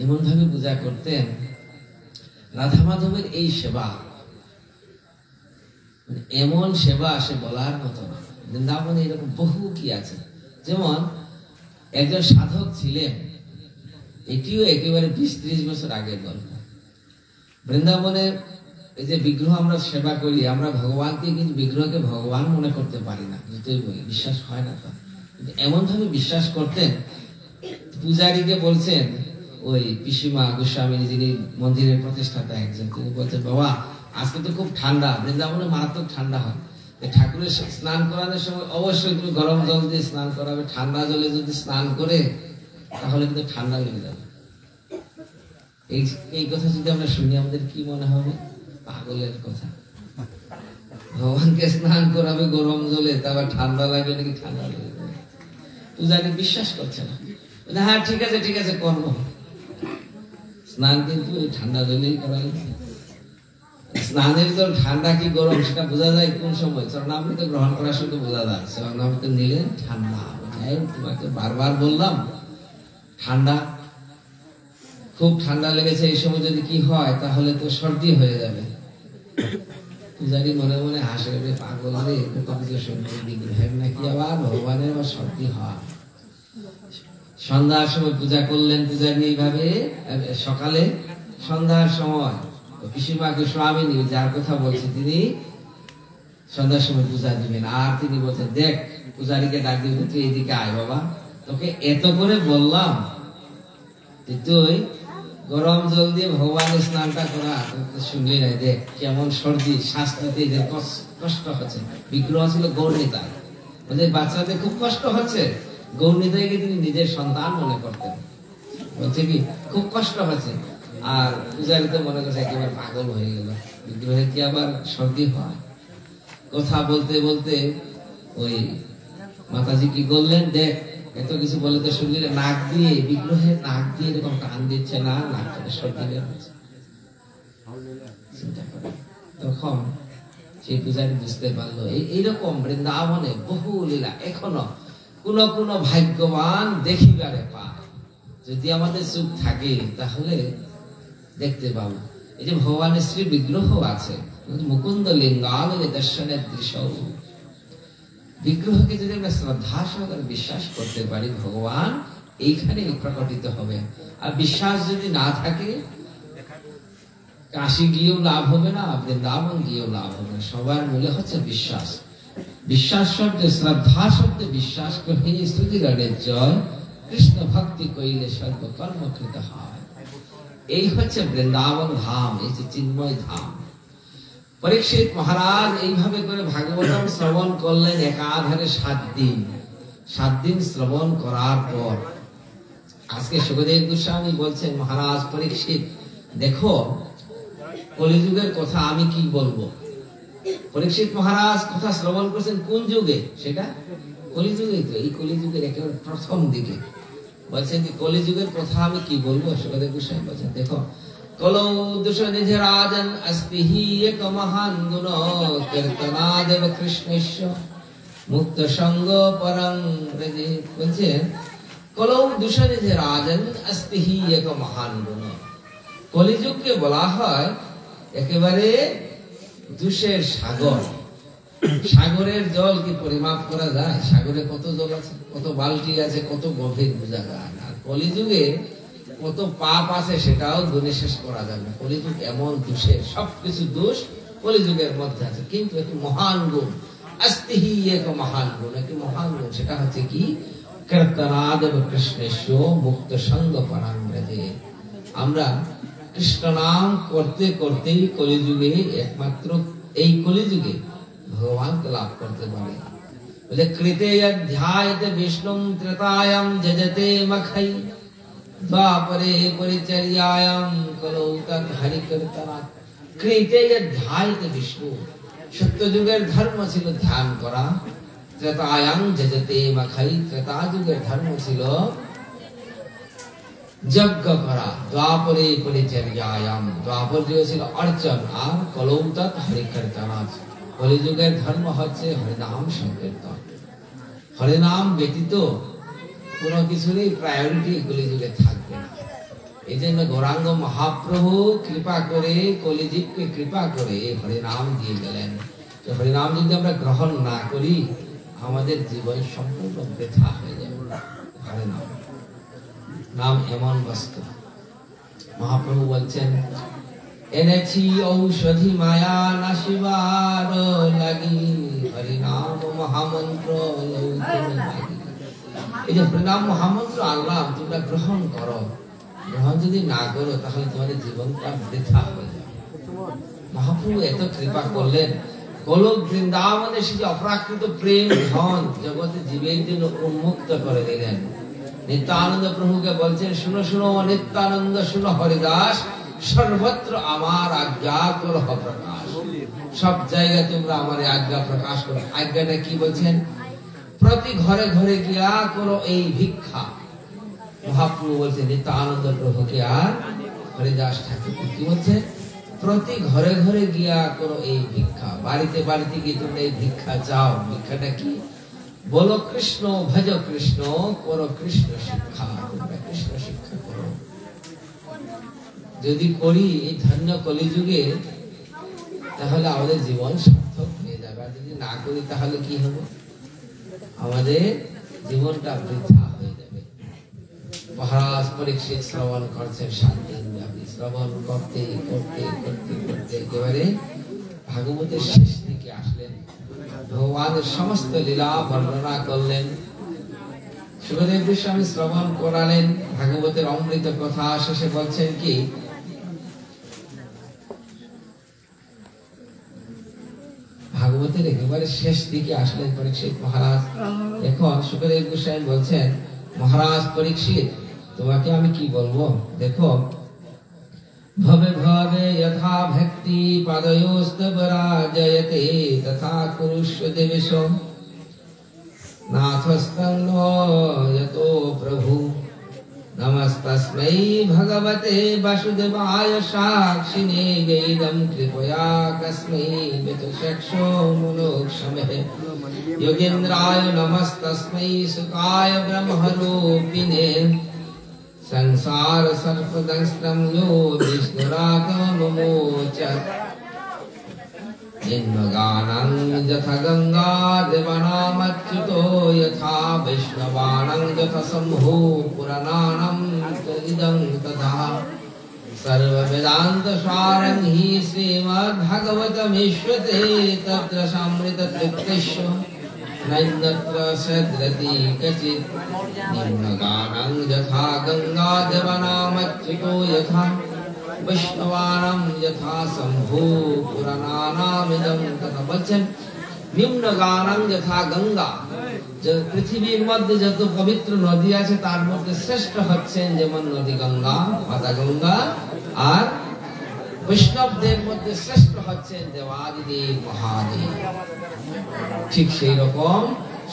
এমন ভাবে পূজা করতেন। রাধা মাধবের এই সেবা, এমন সেবা সে বলার মতো না। বৃন্দাবনে এরকম বহু কি আছে, যেমন একজন সাধক ছিলেন, এটিও একেবারে 20-30 বছর আগের গল্প। বৃন্দাবনে এই যে বিগ্রহ আমরা সেবা করি, আমরা ভগবানকে কিন্তু বিগ্রহকে ভগবান মনে করতে পারি না, যতই বলি বিশ্বাস হয় না। তা এমন ভাবে বিশ্বাস করতেন, পূজারীকে বলছেন, ওই পিসিমা গোস্বামী যিনি মন্দিরের প্রতিষ্ঠাতা একজন, তিনি বলছেন, বাবা আজকে তো খুব ঠান্ডা, বৃন্দাবনে মারাত্মক ঠান্ডা হয়, ঠাকুরের স্নান করানোর সময় অবশ্যই তুমি গরম জল দিয়ে স্নান করাবে। ঠান্ডা জলে যদি স্নান করে তাহলে কিন্তু ঠান্ডা লেগে যাবে। এই কথা যদি আমরা শুনি আমাদের কি মনে হবে, পাগলের কথা। ভগবানকে স্নান করাবে গরম জলে, তারপর ঠান্ডা লাগবে নাকি, ঠান্ডা লেগে যাবে। পূজারী বিশ্বাস করছে না, হ্যাঁ ঠিক আছে ঠিক আছে করব। স্নান কিন্তু ঠান্ডা জলেই করা গেছে। স্নানের জল ঠান্ডা কি গরম সেটা বোঝা যায় কোন সময়, চরণামৃত গ্রহণ করার সময় বোঝা যায়। চরণামৃত নিলেন ঠান্ডা, তোমাকে বারবার বললাম ঠান্ডা, খুব ঠান্ডা লেগেছে, এই সময় যদি কি হয় তাহলে তো সর্দি হয়ে যাবে। পূজারী মনে মনে হাসে, পাগল রে, বিগ্রহের নাকি আবার ভগবানের আবার সর্দি হয়। সন্ধ্যার সময় পূজা করলেন পূজারী এইভাবে, সকালে সন্ধ্যার সময় পিসিমা গোস্বামী যার কথা বলছে তিনি সন্ধ্যার সময় পূজা দিবেন। আর তিনি বলছেন, দেখ পূজারীকে ডাক দিবেন, তুই এইদিকে আয় বাবা, তোকে এত করে বললাম তুই গরম জল দিয়ে ভগবানের স্নানটা করা, শুনলি নাই, দেখ কেমন সর্দি, শ্বাস নিতে কষ্ট হচ্ছে। বিগ্রহ ছিল গৌরনীতায়, ওদের বাচ্চাদের খুব কষ্ট হচ্ছে, গৌরনীতাইকে তিনি নিজের সন্তান মনে করতেন। বলছে কি খুব কষ্ট হচ্ছে, আর পূজারী তো মনে করছে একেবারে পাগল হয়ে গেল, বিগ্রহে কি আবার সর্দি হয়। কথা বলতে বলতে ওই মাতাজি কি করলেন, দেখ এত কিছু বলে তো শুনলি, নাক দিয়ে বিগ্রহের নাক দিয়ে এরকম টান দিচ্ছে, না নাক থেকে সর্দি বের হচ্ছে। চিন্তা করে তখন সেই পূজারী বুঝতে পারলো এইরকম বৃন্দাবনে বহু লীলা এখনো কোন কোন ভাগ্যবান দেখিবারে পায়। যদি আমাদের চোখ থাকে তাহলে দেখতে পাবো। এই যে ভগবানের শ্রী বিগ্রহ আছে, মুকুন্দ লিঙ্গালয়ে দর্শনের দৃশ্য, বিগ্রহকে যদি আমরা শ্রদ্ধা সহকারে বিশ্বাস করতে পারি, ভগবান এইখানে প্রকটিত হবে। আর বিশ্বাস যদি না থাকে, কাশী গিয়েও লাভ হবে না, বৃন্দাবন গিয়েও লাভ হবে না। সবার মূলে হচ্ছে বিশ্বাস। বিশ্বাস শব্দে, শ্রদ্ধা শব্দে বিশ্বাস করে স্তুতিগণের জয়, কৃষ্ণ ভক্তি কইলে সর্বকর্ম কৃত হয়। এই হচ্ছে বৃন্দাবন ধাম, এই যে চিন্ময় ধাম। পরীক্ষিত মহারাজ এইভাবে করে ভাগবতম শ্রবণ করলেন একাধারে 7 দিন। 7 দিন শ্রবণ করার পর আজকে সুখদেব গোস্বামী বলছেন, মহারাজ পরীক্ষিত দেখো কলিযুগের কথা আমি কি বলবো। পরীক্ষিত মহারাজ কথা শ্রবণ করছেন কোন যুগে, সেটা কলিযুগে তো, এই কলিযুগের একেবারে প্রথম দিকে বলছেন কি কলিযুগের কথা আমি কি বলবো সেটা বিষয় বলছেন। দেখো, কলৌ দূষণে রাজন अस्ति এক মহান গুণ কীর্তনাদেব কৃষ্ণস্য মুক্ত সঙ্গ পরং ব্রজে। বলছেন কলৌ দূষণে রাজন अस्ति এক মহান গুণ। কলিযুগকে বলা হয় একেবারে দোষের সাগর। সাগরের জল কি পরিমাপ করা যায়? সাগরে কত জল আছে, কত বালতি আছে, কত গভীর বোঝা যায় না। কলিযুগে কত পাপ আছে সেটাও গুণে শেষ করা যাবে না। কলিযুগ এমন দোষের, সবকিছু দোষ কলিযুগের মধ্যে আছে, কিন্তু একটি মহান গুণ अस्ति এক মহান গুণ, একটি মহান গুণ, সেটা হচ্ছে কি কীর্তনাদেব কৃষ্ণস্য মুক্ত সঙ্গ পরং ব্রজে। আমরা কৃষ্ণ নাম করতে করতেই কলিযুগে, একমাত্র এই কলিযুগে ভগবানকে লাভ করতে পারে। বলে কৃতে অধ্যায়তে বিষ্ণুম ত্রেতায়াম যজতে মখৈ দ্বাপরে পরিচর্যায়াম কলৌ তৎ হরি কীর্তনাৎ। কৃতে অধ্যায়তে বিষ্ণু, সত্যযুগের ধর্ম ছিল ধ্যান করা। ত্রেতায়াম যজতে মখৈ, ত্রেতা যুগের ধর্ম ছিল যজ্ঞ করা। দ্বাপরে পরিচর্যায়াম, দ্বাপর যুগে ছিল অর্চন। আর কলৌ তৎ হরি কীর্তনাৎ, কলিযুগের ধর্ম হচ্ছে হরিনাম সংকীর্তন। হরিনাম ব্যতীত কোন কিছুরই প্রায়োরিটি কলিযুগে থাকবে না। এই জন্য গৌরাঙ্গ মহাপ্রভু কৃপা করে, কলিযুগকে কৃপা করে হরিনাম দিয়ে গেলেন। হরিনাম যদি আমরা গ্রহণ না করি আমাদের জীবন সম্পূর্ণ বৃথা হয়ে যাবে। হরিনাম নাম এমন বস্তু, মহাপ্রভু বলছেন এনেছি ঔষধি মায়া নাশিবার লাগি, হরিনাম মহামন্ত্র লাগি। এই যে হরিনাম মহামন্ত্র আল্লাহ তোমরা গ্রহণ করো, গ্রহণ যদি না করো তাহলে তোমাদের জীবনটা বৃথা হয়ে যাবে। মহাপ্রভু এত কৃপা করলেন, গোলক বৃন্দাবনে সে যে অপ্রাকৃত প্রেম ধন জগতে জীবের জন্য উন্মুক্ত করে দিলেন। নিত্যানন্দ প্রভুকে বলছেন শুনো শুনো নিত্যানন্দ, শুনো হরিদাস, সর্বত্র আমার আজ্ঞা করো প্রকাশ। সব জায়গায় তোমরা আমার আজ্ঞা প্রকাশ করো। আজ্ঞাটা কি বলছেন? প্রতি ঘরে ঘরে গিয়া করো এই ভিক্ষা। মহাপ্রভু বলছেন নিত্যানন্দ প্রভুকে আর হরিদাস ঠাকুর কি বলছে? প্রতি ঘরে ঘরে গিয়া করো এই ভিক্ষা। বাড়িতে বাড়িতে গিয়ে তোমরা এই ভিক্ষা চাও। ভিক্ষাটা কি? বলো কৃষ্ণ, ভজ কৃষ্ণ, করো কৃষ্ণ শিক্ষা। তোমরা কৃষ্ণ শিক্ষা করো। যদি করি এই ধন্য কলিযুগে তাহলে আমাদের জীবন সার্থক হয়ে যাবে। আর যদি না করি তাহলে কি হবে? আমাদের জীবনটা বৃথা হয়ে যাবে। মহারাজ পরীক্ষিত শ্রবণ করছেন 7 দিন ব্যাপী। শ্রবণ করতে করতে করতে করতে একেবারে ভাগবতের শেষ দিকে আসলেন। ভগবানের সমস্ত লীলা বর্ণনা করলেন। সুখদেব গোস্বামী শ্রবণ করালেন ভাগবতের অমৃত কথা। শেষে বলছেন কি, ভাগবতের একেবারে শেষ দিকে আসলেন পরীক্ষিত মহারাজ। এখন সুখদেব গোস্বামী বলছেন মহারাজ পরীক্ষিত তোমাকে আমি কি বলবো? দেখো, ভবে ভবে যথা ভক্তি পাদয়োস্তব রাজয়তে তথা কুরুষ্ব দেবেশ নাথস্তং যতো প্রভু নমস্তস্मै ভগবতে বাসুদেবায় সাক্ষিণে গেইদম কৃপয়া কস্मै বিতশক্ষো মুলোক্ষমহে যোগেন্দ্রায় নমস্তস্मै সুকায় ব্রহ্মরূপিণে संसार सर्पदंष्टं यो विष्णुरागममोचत् निम्नगानं यथा गंगा देवानामच्युतो यथा वैष्णवानां यथा शम्भो पुराणानां इदं तथा सर्ववेदान्तसारं हि श्रीमद्भागवतमीश्वते तत्र समृततृप्तिश्च नैनत्र सद्रति कचित् निम्नगानं यथा गंगा देवानामच्युतो यथा वैष्णवानां यथा शम्भो पुराणानामिदं तथा। বলছেন নিম্নগাनं যথা গঙ্গা, যে পৃথিবীর মধ্যে যত পবিত্র নদী আছে তার মধ্যে শ্রেষ্ঠ হচ্ছেন যেমন নদী গঙ্গা, মাতা গঙ্গা, আর বৈষ্ণবদের মধ্যে শ্রেষ্ঠ হচ্ছেন দেবাদিদেব মহাদেব। ঠিক সেই রকম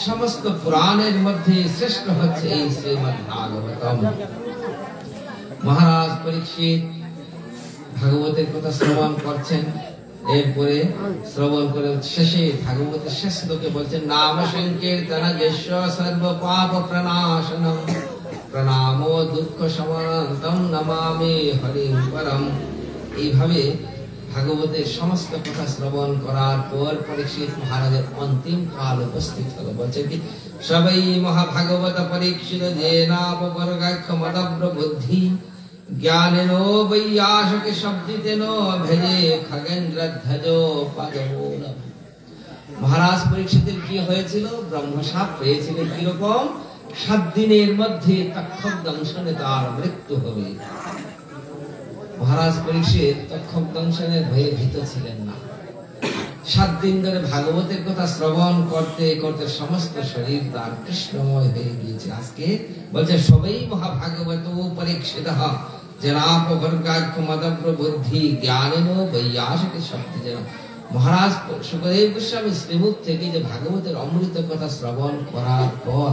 সমস্ত পুরাণের মধ্যে শ্রেষ্ঠ হচ্ছে এই শ্রীমদ্ ভাগবতম। মহারাজ পরীক্ষিত ভাগবতের কথা শ্রবণ করছেন, এরপরে শ্রবণ করে শেষে ভাগবতের শেষ শ্লোকে বলছেন নাম সংকীর্তন যস্য সর্ব পাপ প্রণাশনম প্রণামো দুঃখ শমনন্তম নমামি হরিম পরম। এইভাবে ভাগবতের সমস্ত কথা শ্রবণ করার পর পরীক্ষিত মহারাজের অন্তিম কাল উপস্থিত হলো। বলছেন কি সবাই মহাভাগবত পরীক্ষিত জেনাপবর্গাখ্য মদব্র বুদ্ধি জ্ঞানেনো বৈয়াসকে শব্দিতেন ভেজে খগেন্দ্র ধ্বজো পদমূলম। মহারাজ পরীক্ষিতের কি হয়েছিল? ব্রহ্মশাপ পেয়েছিলেন। কিরকম? 7 দিনের মধ্যে তক্ষক দংশনে তার মৃত্যু হবে। মহারাজ পরীক্ষিত তক্ষক দংশনের ভয়ে ভীত ছিলেন না। 7 দিন ধরে ভাগবতের কথা শ্রবণ করতে করতে সমস্ত শরীর তার কৃষ্ণময় হয়ে গিয়েছে। আজকে বলছে সবাই মহাভাগবত পরীক্ষিত জনাপবর্গাখ্য মদব্র বুদ্ধি জ্ঞানেন বৈয়াসকে শক্তি যেন। মহারাজ সুখদেব গোস্বামী শ্রীমুখ থেকে যে ভাগবতের অমৃত কথা শ্রবণ করার পর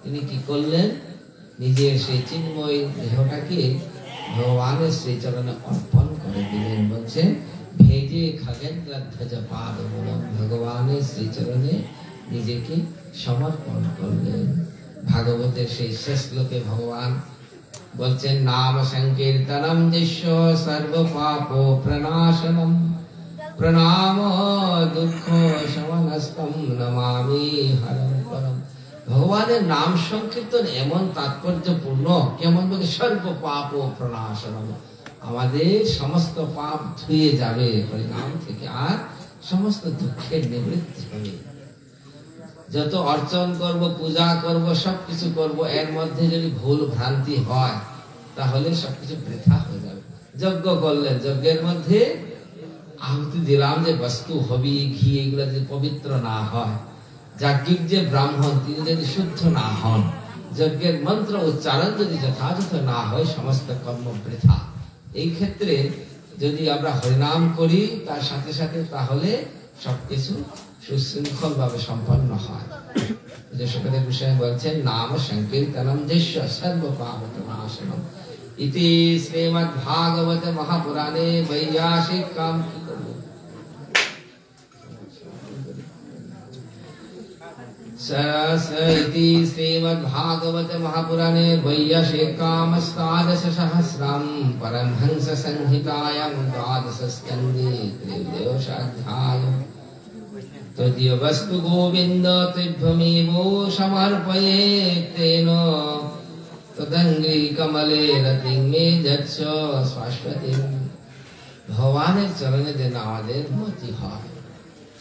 তিনি কি করলেন? নিজের সেই চিন্ময় দেহটাকে ভগবানের সেই চরণে অর্পণ করে দিলেন। বলছেন ভেজে খগেন্দ্র ধ্বজ পাদমূলম, ভগবানের সেই চরণে নিজেকে সমর্পণ করলেন। ভাগবতের সেই শেষ শ্লোকে ভগবান বলছেন নাম সংকীর্তনম যস্য সর্ব পাপ প্রণাশনম প্রণাম দুঃখ শমনস্তম নমামি হরম পরম। ভগবানের নাম সংকীর্তন এমন তাৎপর্যপূর্ণ, কেমন বলে সর্ব পাপ প্রণাশনম, আমাদের সমস্ত পাপ ধুয়ে যাবে হরিনাম থেকে, আর সমস্ত দুঃখের নিবৃত্তি হবে। যত অর্চন করব, পূজা করব, সবকিছু করব, এর মধ্যে যদি ভুল ভ্রান্তি হয় তাহলে সবকিছু বৃথা হয়ে যাবে। যজ্ঞ করলেন, যজ্ঞের মধ্যে আহুতি দিলাম যে বস্তু হবি ঘি এগুলো যদি পবিত্র না হয়, যাজ্ঞিক যে ব্রাহ্মণ তিনি যদি শুদ্ধ না হন, যজ্ঞের মন্ত্র উচ্চারণ যদি যথাযথ না হয়, সমস্ত কর্ম বৃথা। এই ক্ষেত্রে যদি আমরা হরিনাম করি তার সাথে সাথে তাহলে সবকিছু সুশৃঙ্খল ভাবে সম্পন্ন হয়। যে সুখদেব গোস্বামী বলছেন নাম সংকীর্তনম যস্য সর্ব পাপ প্রণাশনম ইতি শ্রীমদ্ ভাগবত মহাপুরাণে বৈয়াসিকাম इति श्रीमद्भागवत महापुराणे वैयासिकाम सहस्रम परमहंस संहितायां द्वादश स्कन्धे त्रयोदशोऽध्यायः तदीय वस्तु गोविंद तुभ्यमेवो समर्पयेत् तेन तदङ्घ्रि कमले रतिं मे जत्स शाश्वतीं। भगवाনের চরণে যেন আমাদের মতি হয়,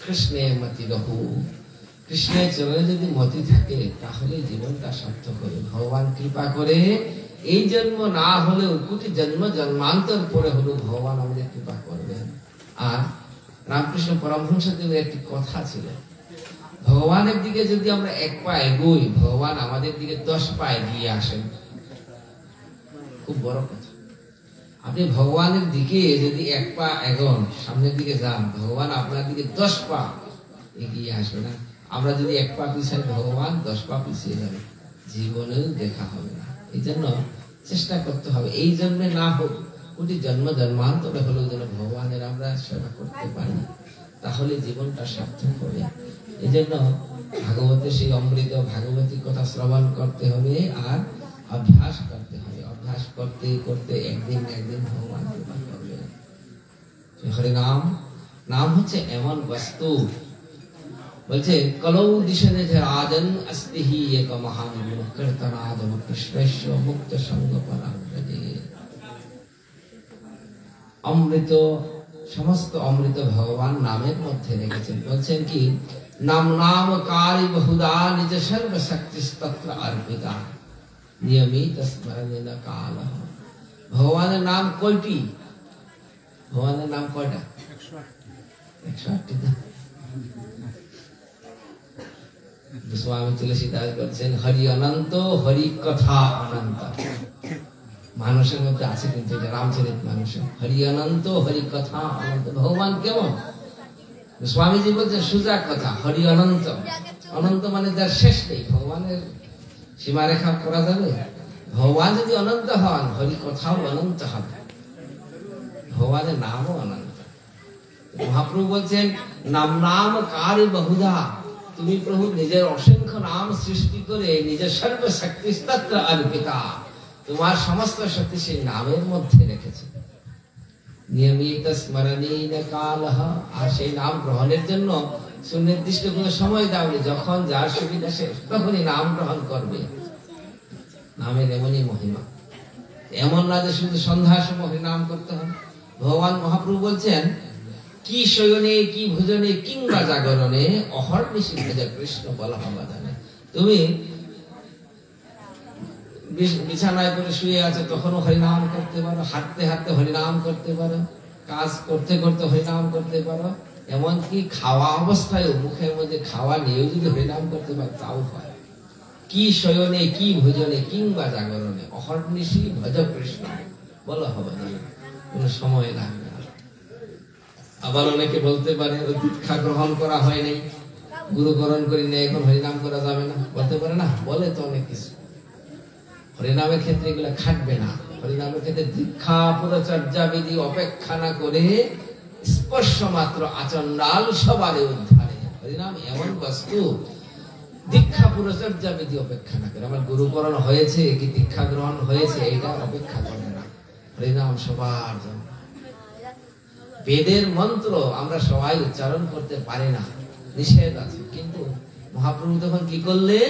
কৃষ্ণে মতি রহু। কৃষ্ণের চরণে যদি মতি থাকে তাহলে জীবনটা সার্থক হবে। ভগবান কৃপা করে এই জন্ম না হলেও কোটি জন্ম জন্মান্তর পরে হলেও ভগবান আমাদের কৃপা করবেন। আর রামকৃষ্ণ পরমহংসদেবের একটি কথা ছিল, ভগবানের দিকে যদি আমরা 1 পা এগোই, ভগবান আমাদের দিকে 10 পা এগিয়ে আসেন। খুব বড় কথা। আপনি ভগবানের দিকে যদি 1 পা এগোন, সামনের দিকে যান, ভগবান আপনার দিকে 10 পা এগিয়ে আসবে না। আমরা যদি 1 পা পিছাই, ভগবান 10 পা পিছিয়ে যাবে, জীবনেও দেখা হবে না। এই জন্য চেষ্টা করতে হবে এই জন্মে না হোক, কোটি জন্ম জন্মান্তরে হলেও যেন ভগবানের আমরা সেবা করতে পারি, তাহলে জীবনটা সার্থক হবে। এই জন্য ভাগবতের সেই অমৃত ভাগবতী কথা শ্রবণ করতে হবে আর অভ্যাস করতে হবে। অভ্যাস করতে করতে একদিন একদিন ভগবান কৃপা করবে। হরিনাম নাম হচ্ছে এমন বস্তু, বলছে কলৌ দিশনে যে রাজন अस्ति एक महान गुण कीर्तनादम कृष्णेश्व मुक्त संग परांगजे। অমৃত, সমস্ত অমৃত ভগবান নামের মধ্যে রেখেছেন। বলছেন কি নাম নাম কারি বহুদা নিজ সর্ব শক্তি তত্র অর্পিতা নিয়মিত স্মরণেন কাল। ভগবানের নাম কয়টি? ভগবানের নাম কয়টা? 108টি। গোস্বামী তুলসীদাস বলছেন হরি অনন্ত, হরি কথা অনন্ত। মানুষের মধ্যে আছে কিন্তু এটা রামচরিত মানুষের হরি অনন্ত, হরি কথা অনন্ত। ভগবান কেমন? গোস্বামীজি বলছেন সুজা কথা, হরি অনন্ত অনন্ত মানে যার শেষ নেই, ভগবানের সীমারেখা করা যাবে? ভগবান যদি অনন্ত হন, হরি কথাও অনন্ত হবে, ভগবানের নামও অনন্ত। মহাপ্রভু বলছেন নাম নাম কারি বহুধা, তুমি প্রভু নিজের অসংখ্য নাম সৃষ্টি করে নিজের সর্বশক্তি তত্র অর্পিতা, তোমার সমস্ত শক্তি সেই নামের মধ্যে রেখেছে। নিয়মিত স্মরণীন কালহ, আর সেই নাম গ্রহণের জন্য সুনির্দিষ্ট কোনো সময় দাওনি, যখন যার সুবিধা সে তখনই নাম গ্রহণ করবে। নামের এমনই মহিমা, এমন না যে শুধু সন্ধ্যার সময় নাম করতে হবে। ভগবান মহাপ্রভু বলছেন কি শয়নে কি ভোজনে কিংবা জাগরণে অহর্নিশি ভজ কৃষ্ণ বলভাবাদানে। তুমি বিছানায় করে শুয়ে আছো তখনও হরিনাম করতে পারো, হাঁটতে হাঁটতে হরিনাম করতে পারো, কাজ করতে করতে হরিনাম করতে পারো, এমনকি খাওয়া অবস্থায় মুখের মধ্যে খাওয়া নিয়েও যদি হরিনাম করতে পারো তাও হয়। কি শয়নে কি ভোজনে কিংবা জাগরণে অহর্নিশি ভজ কৃষ্ণ বলভাবাদানে, কোনো সময় লাগবে না। আবার অনেকে বলতে পারে দীক্ষা গ্রহণ করা হয় নাই, গুরুকরণ করি না, এখন হরিনাম করা যাবে না, বলতে পারে না, বলে তো অনেক কিছু। হরিনামের ক্ষেত্রে এগুলো খাটবে না। হরিনামের ক্ষেত্রে দীক্ষা পুরচর্যা বিধি অপেক্ষা না করে স্পর্শ মাত্র আচণ্ডাল সবারে উদ্ধারে। হরিনাম এমন বস্তু, দীক্ষা পুরচর্যা বিধি অপেক্ষা না করে, আমার গুরুকরণ হয়েছে কি দীক্ষা গ্রহণ হয়েছে এটা অপেক্ষা করে না। হরিনাম সবার জন্য। বেদের মন্ত্র আমরা সবাই উচ্চারণ করতে পারি না, নিষেধ আছে, কিন্তু মহাপ্রভু তখন কি করলেন,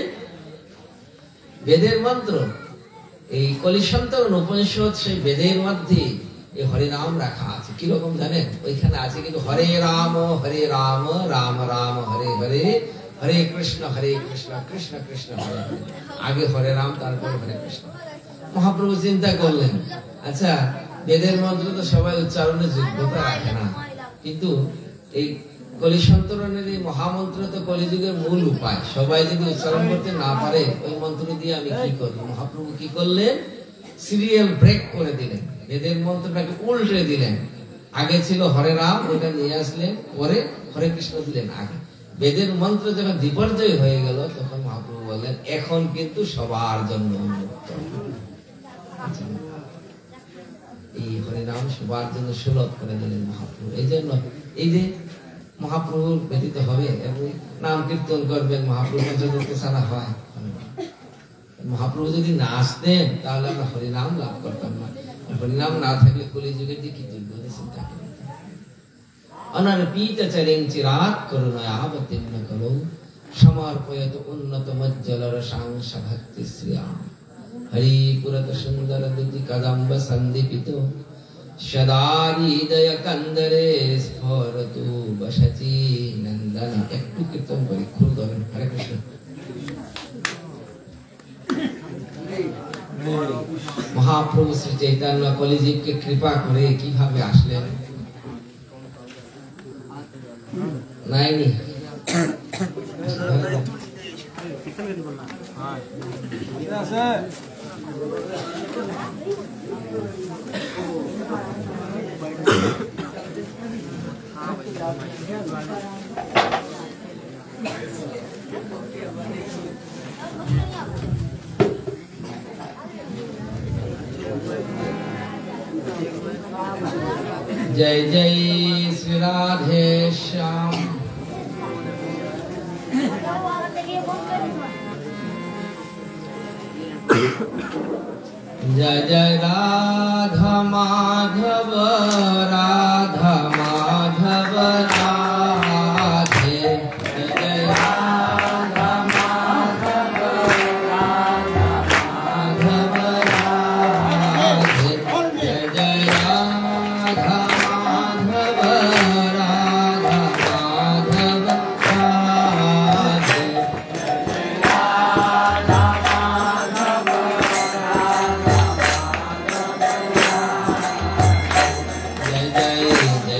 বেদের মন্ত্র এই কলিসন্তরণ উপনিষদ সেই বেদের মধ্যে এই হরিনাম রাখা আছে। কিরকম জানেন, ওইখানে আছে কিন্তু হরে রাম রাম রাম হরে হরে, হরে কৃষ্ণ কৃষ্ণ কৃষ্ণ হরে হরে। আগে হরে রাম, তারপর হরে কৃষ্ণ। মহাপ্রভু চিন্তা করলেন, আচ্ছা বেদের মন্ত্র তো সবাই উচ্চারণের যোগ্যতা রাখে না, কিন্তু এই কলিসন্তরণের এই মহামন্ত্র তো কলিযুগের মূল উপায়, সবাই যদি উচ্চারণ করতে না পারে ওই মন্ত্র দিয়ে আমি কি করব? মহাপ্রভু কি করলেন, সিরিয়াল ব্রেক করে দিলেন, বেদের মন্ত্রটাকে উল্টে দিলেন। আগে ছিল হরে রাম, ওইটা নিয়ে আসলেন, পরে হরে কৃষ্ণ দিলেন আগে। বেদের মন্ত্র যখন বিপর্যয় হয়ে গেল তখন মহাপ্রভু বললেন এখন কিন্তু সবার জন্য উন্মুক্ত। এই হরিনাম সবার জন্য সুলভ করে দিলেন মহাপ্রভু। এই জন্য এই যে মহাপ্রভুর ব্যতীত হবে এবং নাম কীর্তন করবেন, মহাপ্রভু পঞ্চদত্ত ছাড়া হয়? মহাপ্রভু যদি না আসতেন তাহলে আমরা হরিনাম লাভ করতাম না। হরিনাম না থাকলে কলিযুগের যে কি দুর্গতি চিন্তা করি। অনর্পিত চরেং চিরাত করুণাবতীর্ণ করো সমর্পয়ত উন্নত মজ্জলর সাংস ভক্তি শ্রিয়াম হরিপুরত সুন্দর দুতি কদম্ব সন্দীপিত সদারি হৃদয় কন্দরে স্ফুরতু বসতি নন্দন। একটু কীর্তন করি, খুব ধরেন। হরে কৃষ্ণ। মহাপ্রভু শ্রী চৈতন্য কলিযুগকে কৃপা করে কিভাবে আসলেন? নাইনি जय जय श्री राधे श्याम। जय जय राधा माधव राधा माधव राधे। जय जय राधा माधव राधा माधव राधे। जय जय राधा माधव राधा माधव राधे। जय जय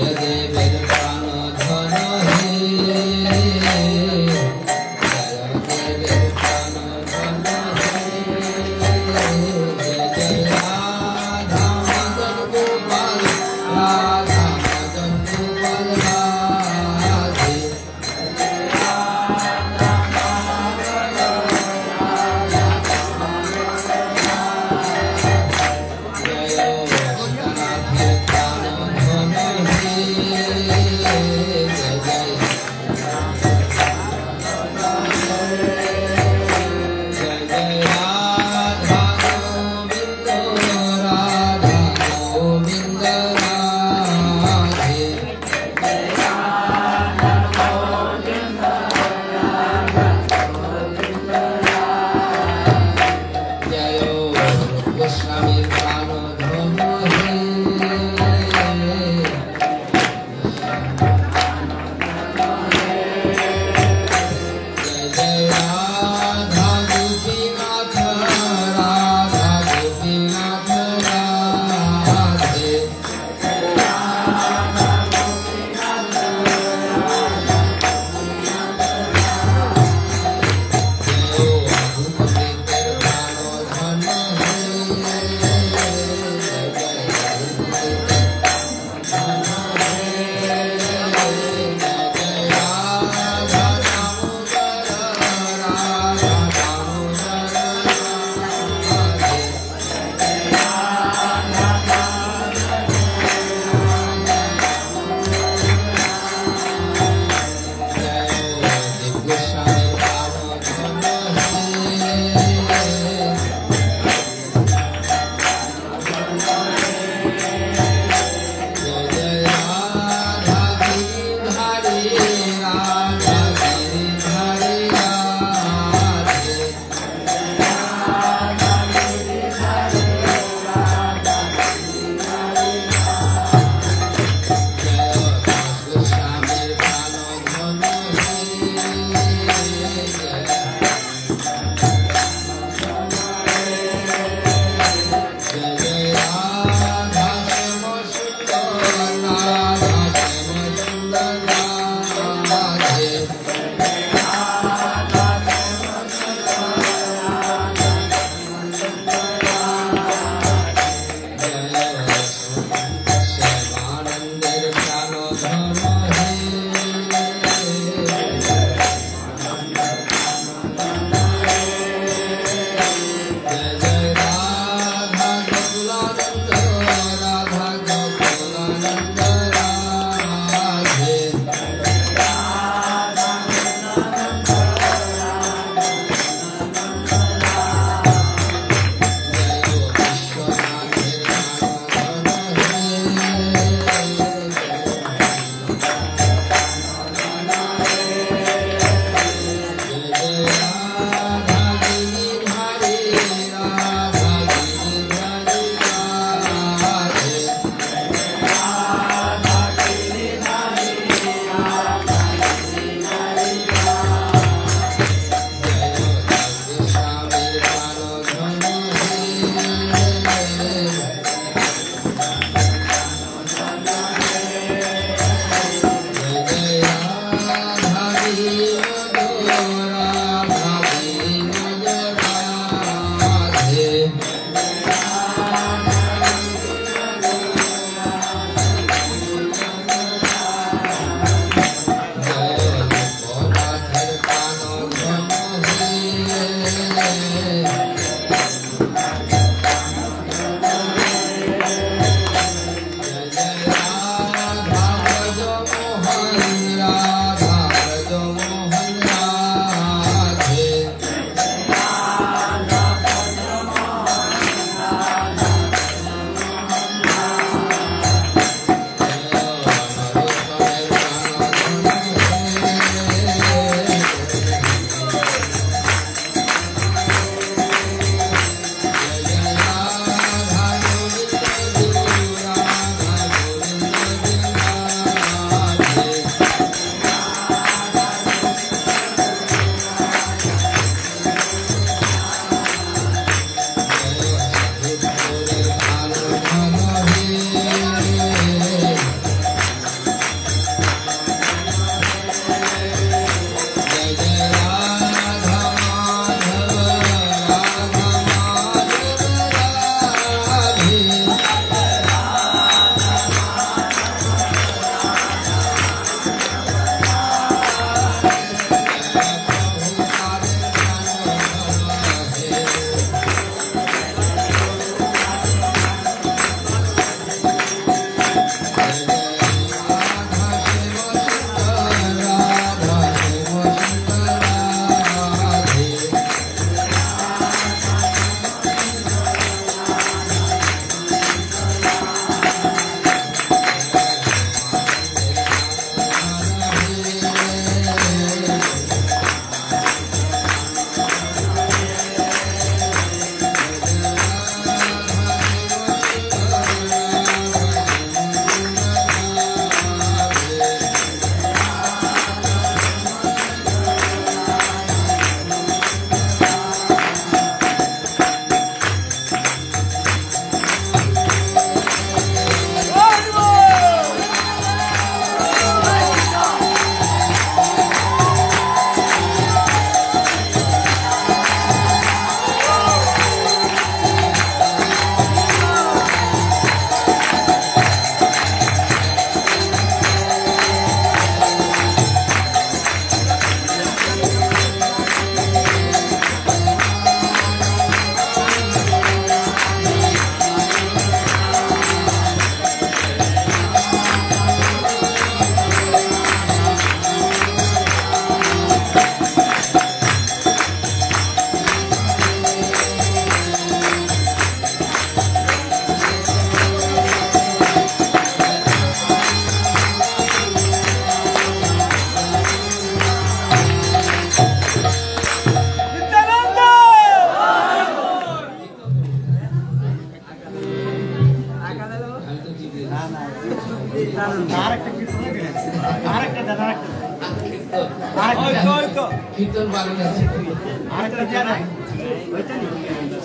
কীর্তন বারণ আছে।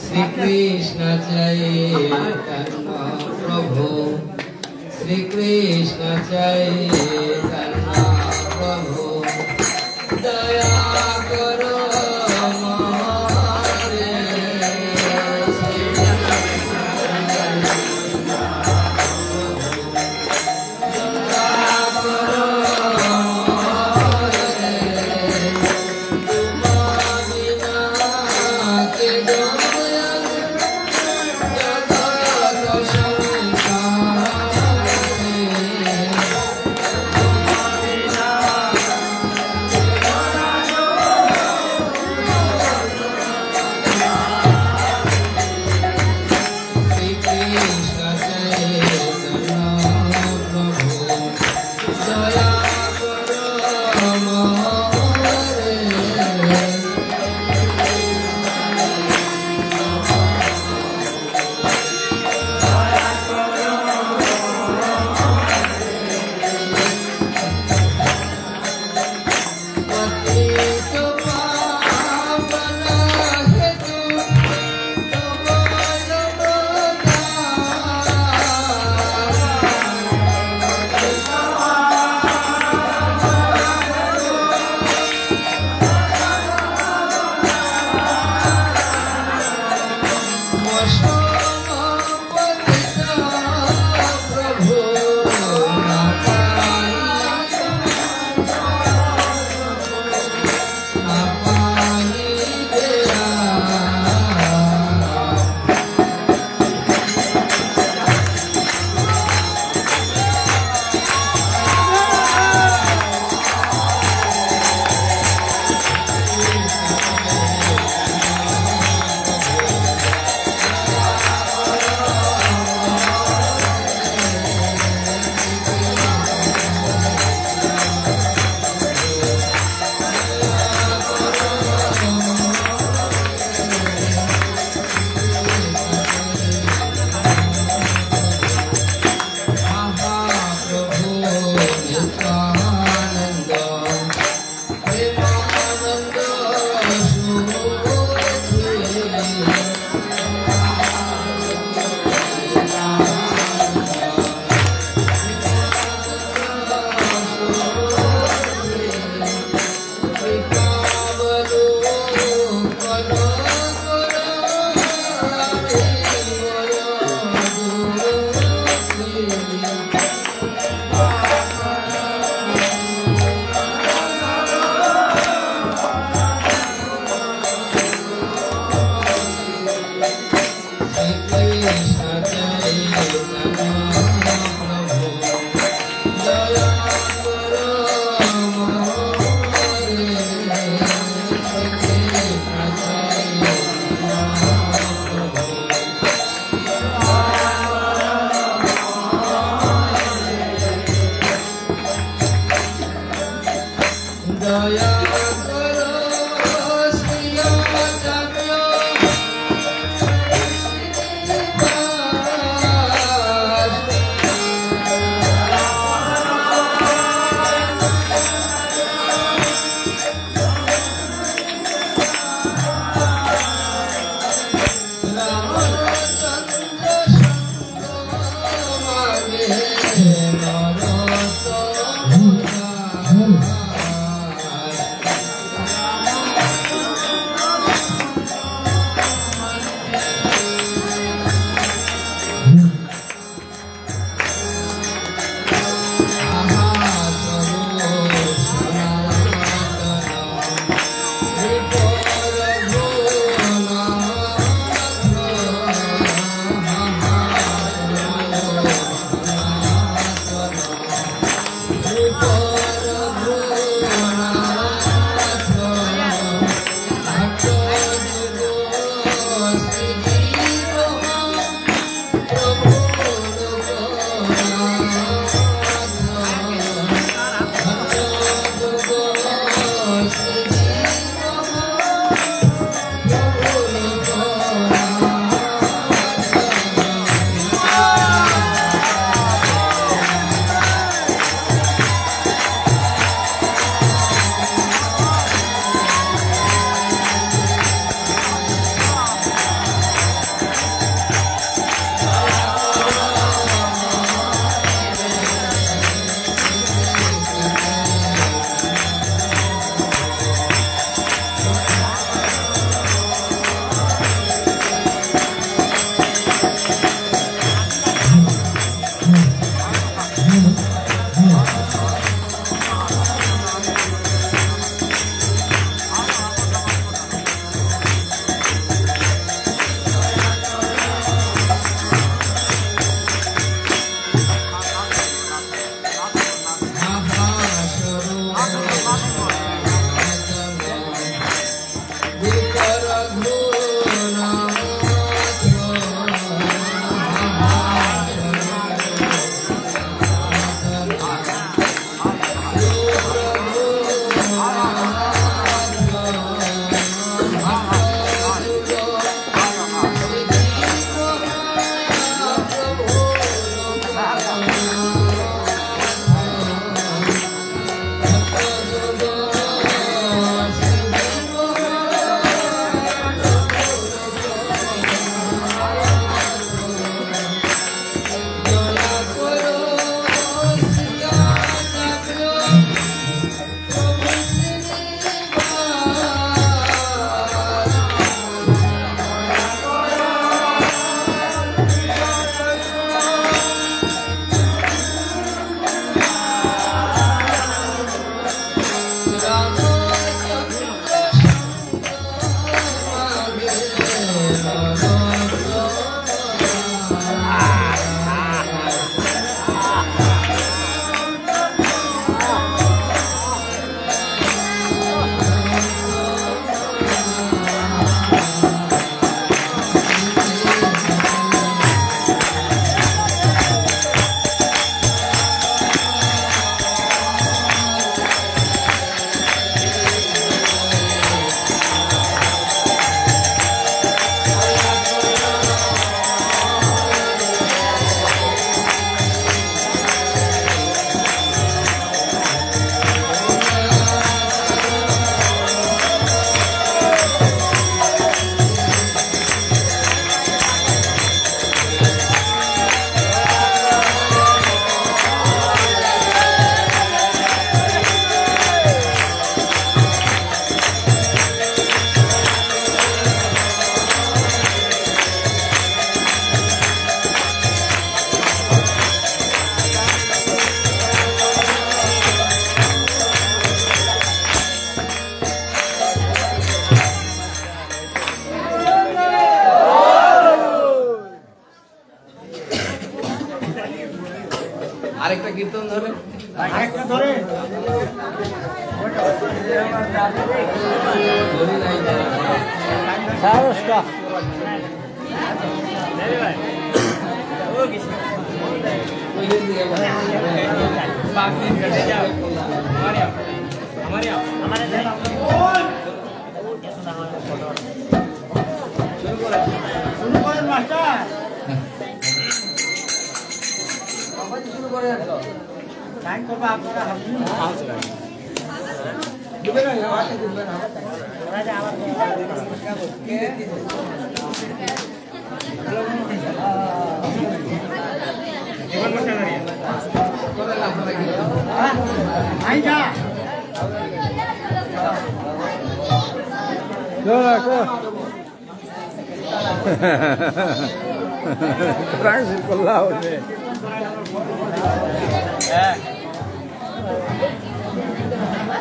শ্রী কৃষ্ণ চৈতন্য প্রভু, শ্রী কৃষ্ণ চৈতন্য প্রভু, দয়া করো মোরে।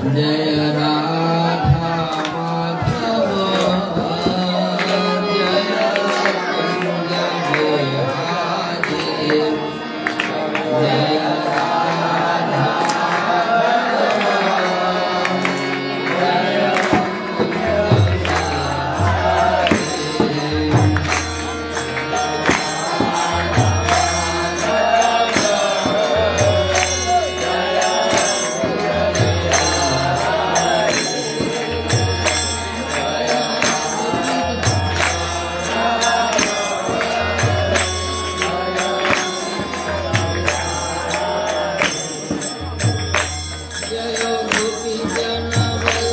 जय राधा माधव जय कुंज बिहारी जय राधा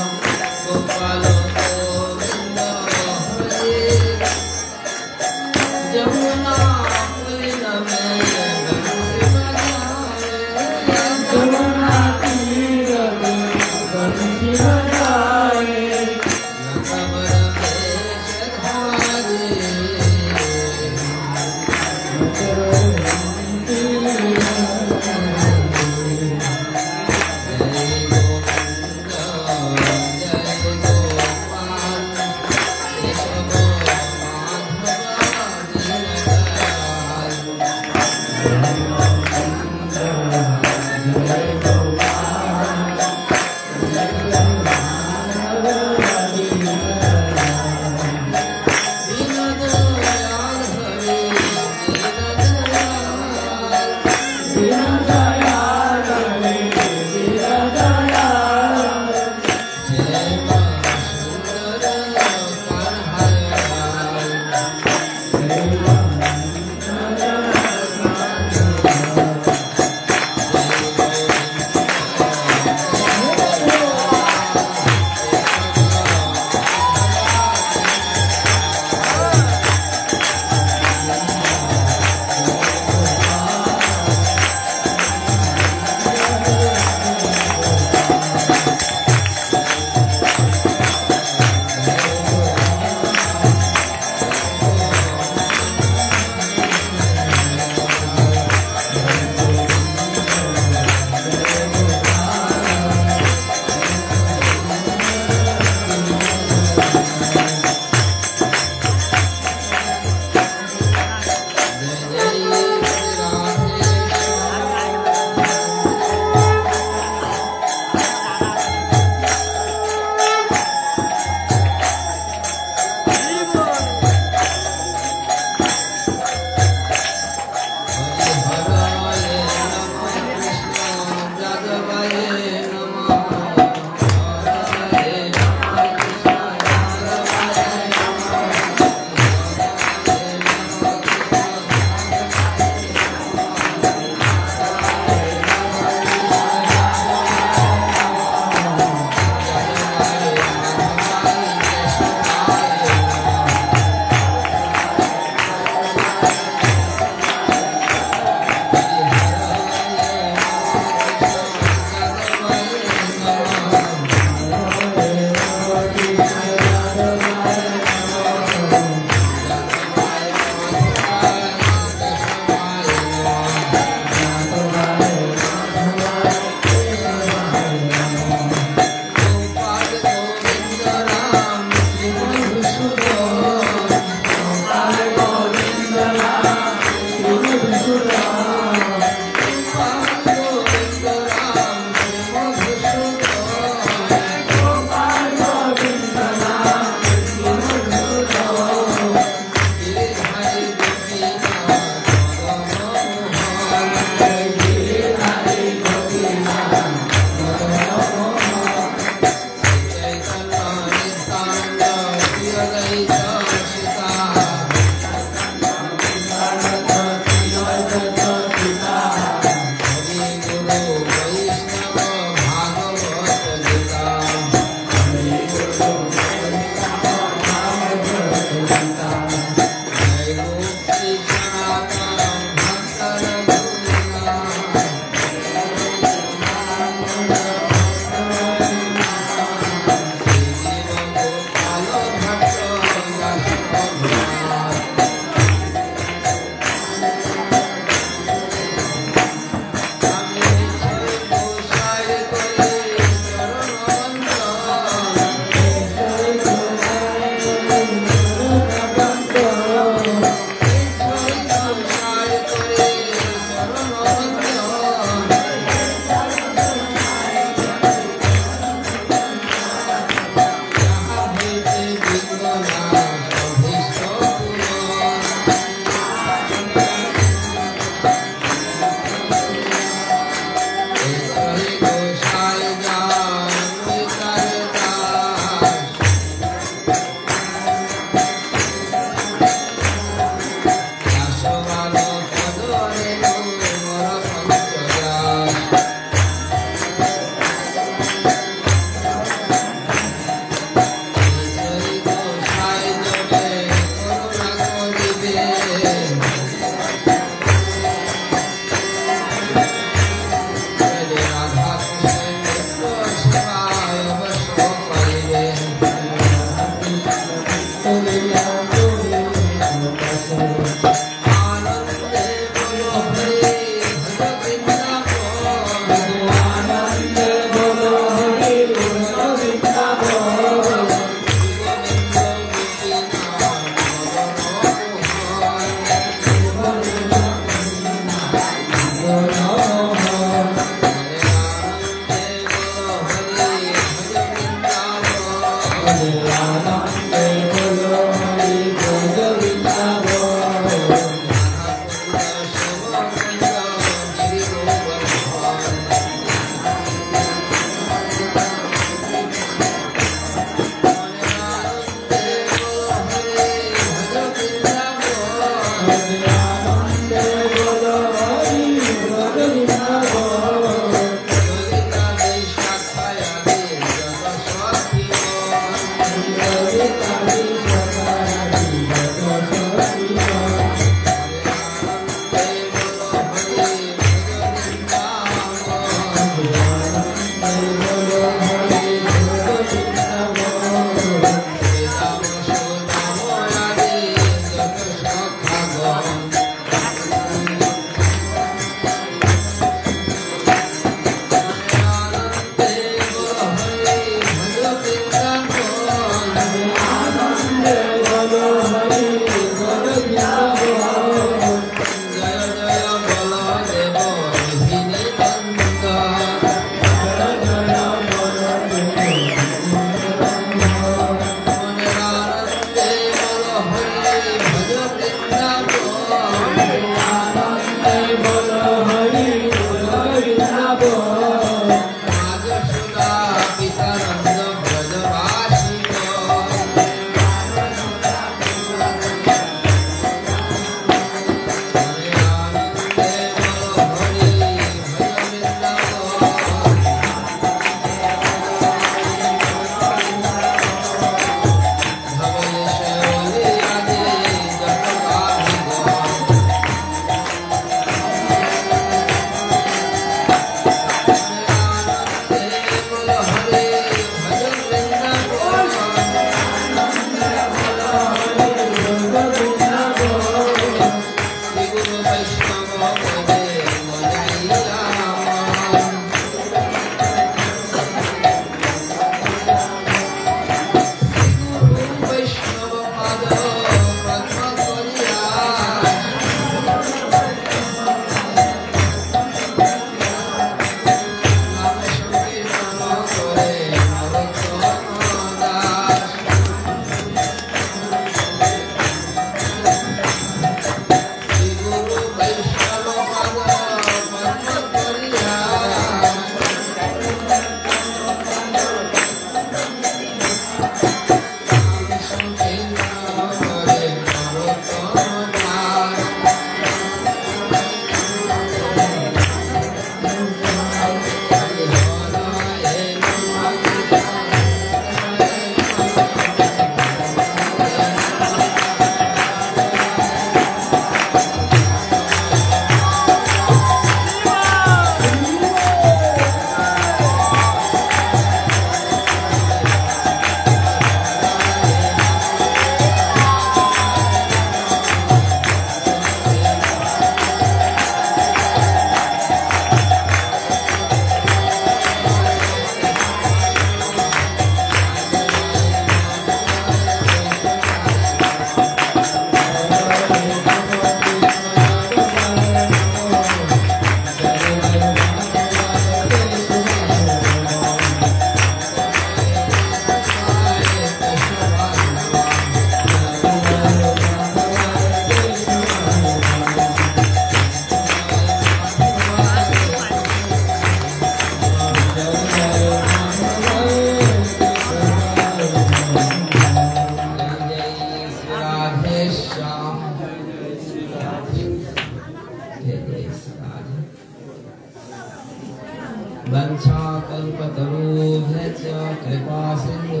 वंशाकल्पतरुभ्यश्च कृपासिन्धुभ्यैव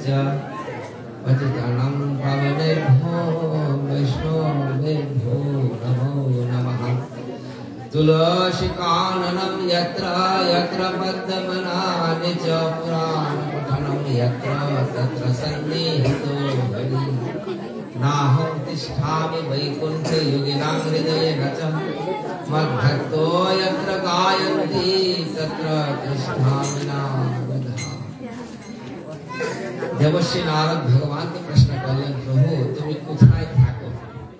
च पतितानां पावनेभ्यो वैष्णवेभ्यो नमो नमः। तुलसीकाननं यत्र यत्र पद्मनाभि च पुराणपठनं यत्र तत्र सन्निहितो हरिः नाहं तिष्ठामि वैकुंठे योगिनां हृदयेन च मद्भक्तो यत्र गायन्ति तत्र तिष्ठामि नारदः। देवर्षि नारद भगवान के प्रश्न करलेन, प्रभु তুমি কোথায় থাকো?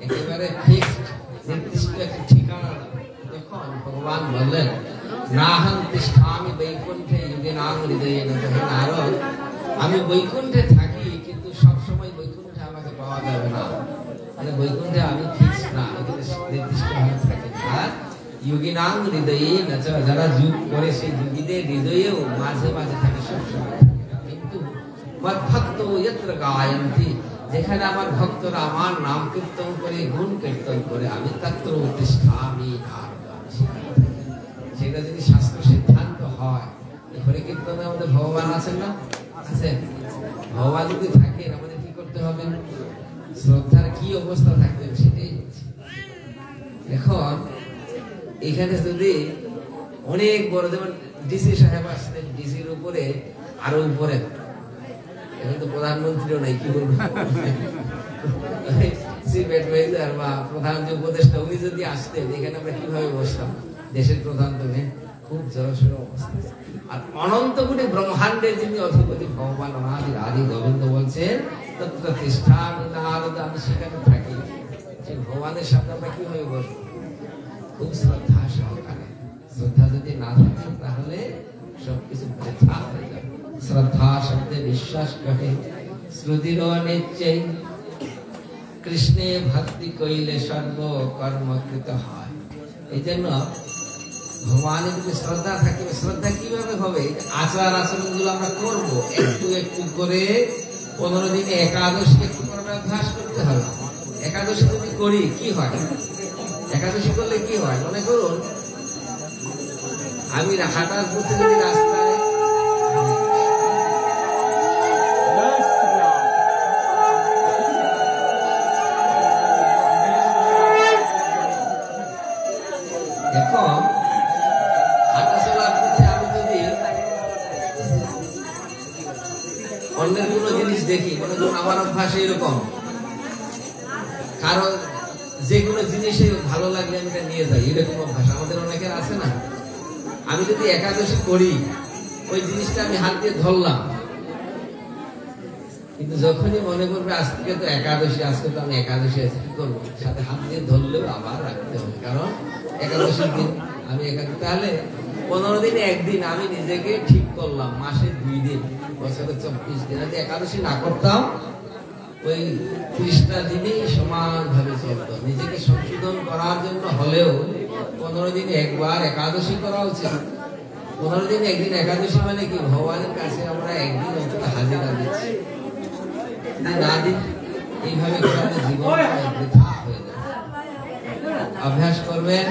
একেবারে ফিক্সড নির্দিষ্ট একটা ঠিকানা দাও। তখন ভগবান বললেন, নাহং তিষ্ঠামি বৈকুণ্ঠে যোগিনাং হৃদয়েন চ। নারদ, আমি বৈকুণ্ঠে থাকি, কিন্তু সব সময় বৈকুণ্ঠে আমাকে পাওয়া যাবে না। মানে বৈকুণ্ঠে আমি ফিক্সড না, এখানে নির্দিষ্টভাবে থাকি। আর যোগিনাং হৃদয়েন চ, যারা যোগ করে সেই যোগীদের হৃদয়েও মাঝে মাঝে থাকে, সব সময়। কিন্তু মদ্ভক্তো যত্র গায়ন্তি, যেখানে আমার ভক্তরা আমার নাম কীর্তন করে, গুণ কীর্তন করে, আমি তত্র তিষ্ঠামি নারদা। সেটা যদি শাস্ত্র সিদ্ধান্ত হয়, হরি কীর্তনে আমাদের ভগবান আছেন না? আছেন। ভগবান যদি থাকেন, আমাদের কি করতে হবে? শ্রদ্ধার কি অবস্থা থাকবে সেটাই হচ্ছে। এখন এখানে যদি অনেক বড়, যেমন ডিসি সাহেব আসলেন, ডিসির উপরে আরো উপরে, এখন তো প্রধানমন্ত্রীও নাই, কি বলবো, চিফ অ্যাডভাইজার বা প্রধান যে উপদেষ্টা, উনি যদি আসতেন, এখানে আমরা কিভাবে বসতাম? দেশের প্রধান তো নেই, খুব জড়সড় অবস্থা। আর অনন্ত কোটি ব্রহ্মাণ্ডের যিনি অধিপতি ভগবান অনাদি আদি গোবিন্দ বলছেন, তত্র তিষ্ঠামি নারদ, আমি সেখানে থাকি। সেই ভগবানের সাথে আমরা কিভাবে বসবো? খুব শ্রদ্ধা সহকারে। শ্রদ্ধা যদি না থাকে, তাহলে সবকিছু বৃথা হয়ে যাবে। শ্রদ্ধা শব্দে বিশ্বাস কহে, শ্রুতির নিশ্চয় কৃষ্ণে ভক্তি কইলে সর্ব কর্ম কৃত হয়। এই জন্য ভগবানের যদি শ্রদ্ধা থাকে, শ্রদ্ধা কিভাবে হবে? আচার আচরণ গুলো আমরা করবো একটু একটু করে। 15 দিনে একাদশী একটু করে অভ্যাস করতে হবে। একাদশী যদি করি কি হয়? একাদশী করলে কি হয়? মনে করুন আমি হাঁটার পথে যদি রাস্তায় অন্যের কোন জিনিস দেখি, মনে করুন আমার অভ্যাস এরকম, কারণ যে কোনো জিনিসে ভালো লাগলে আমি এটা নিয়ে যাই, এরকম অভ্যাস আমাদের অনেকের আছে না? আমি যদি একাদশী করি, ওই জিনিসটা আমি হাত দিয়ে ধরলাম, কিন্তু যখনই মনে করবে আজ থেকে তো একাদশী, আজকে তো আমি একাদশী আছি, কি করবো? সাথে হাত দিয়ে ধরলেও আবার রাখতে হবে, কারণ একাদশীর দিন আমি একাদশী। তাহলে 15 দিনে একদিন আমি নিজেকে ঠিক করলাম, মাসে 2 দিন, বছরে 24 দিন। যদি একাদশী না করতাম, ওই 30টা দিনেই সমানভাবে চলত। নিজেকে সংশোধন করার জন্য হলেও 15 দিনে একবার একাদশী করা উচিত। 15 দিনে একদিন একাদশী মানে কি? ভগবানের কাছে আমরা একদিন অন্তত হাজিরা দিচ্ছি। না দিন এইভাবে জীবন বৃথা হয়ে যাবে। অভ্যাস করবেন,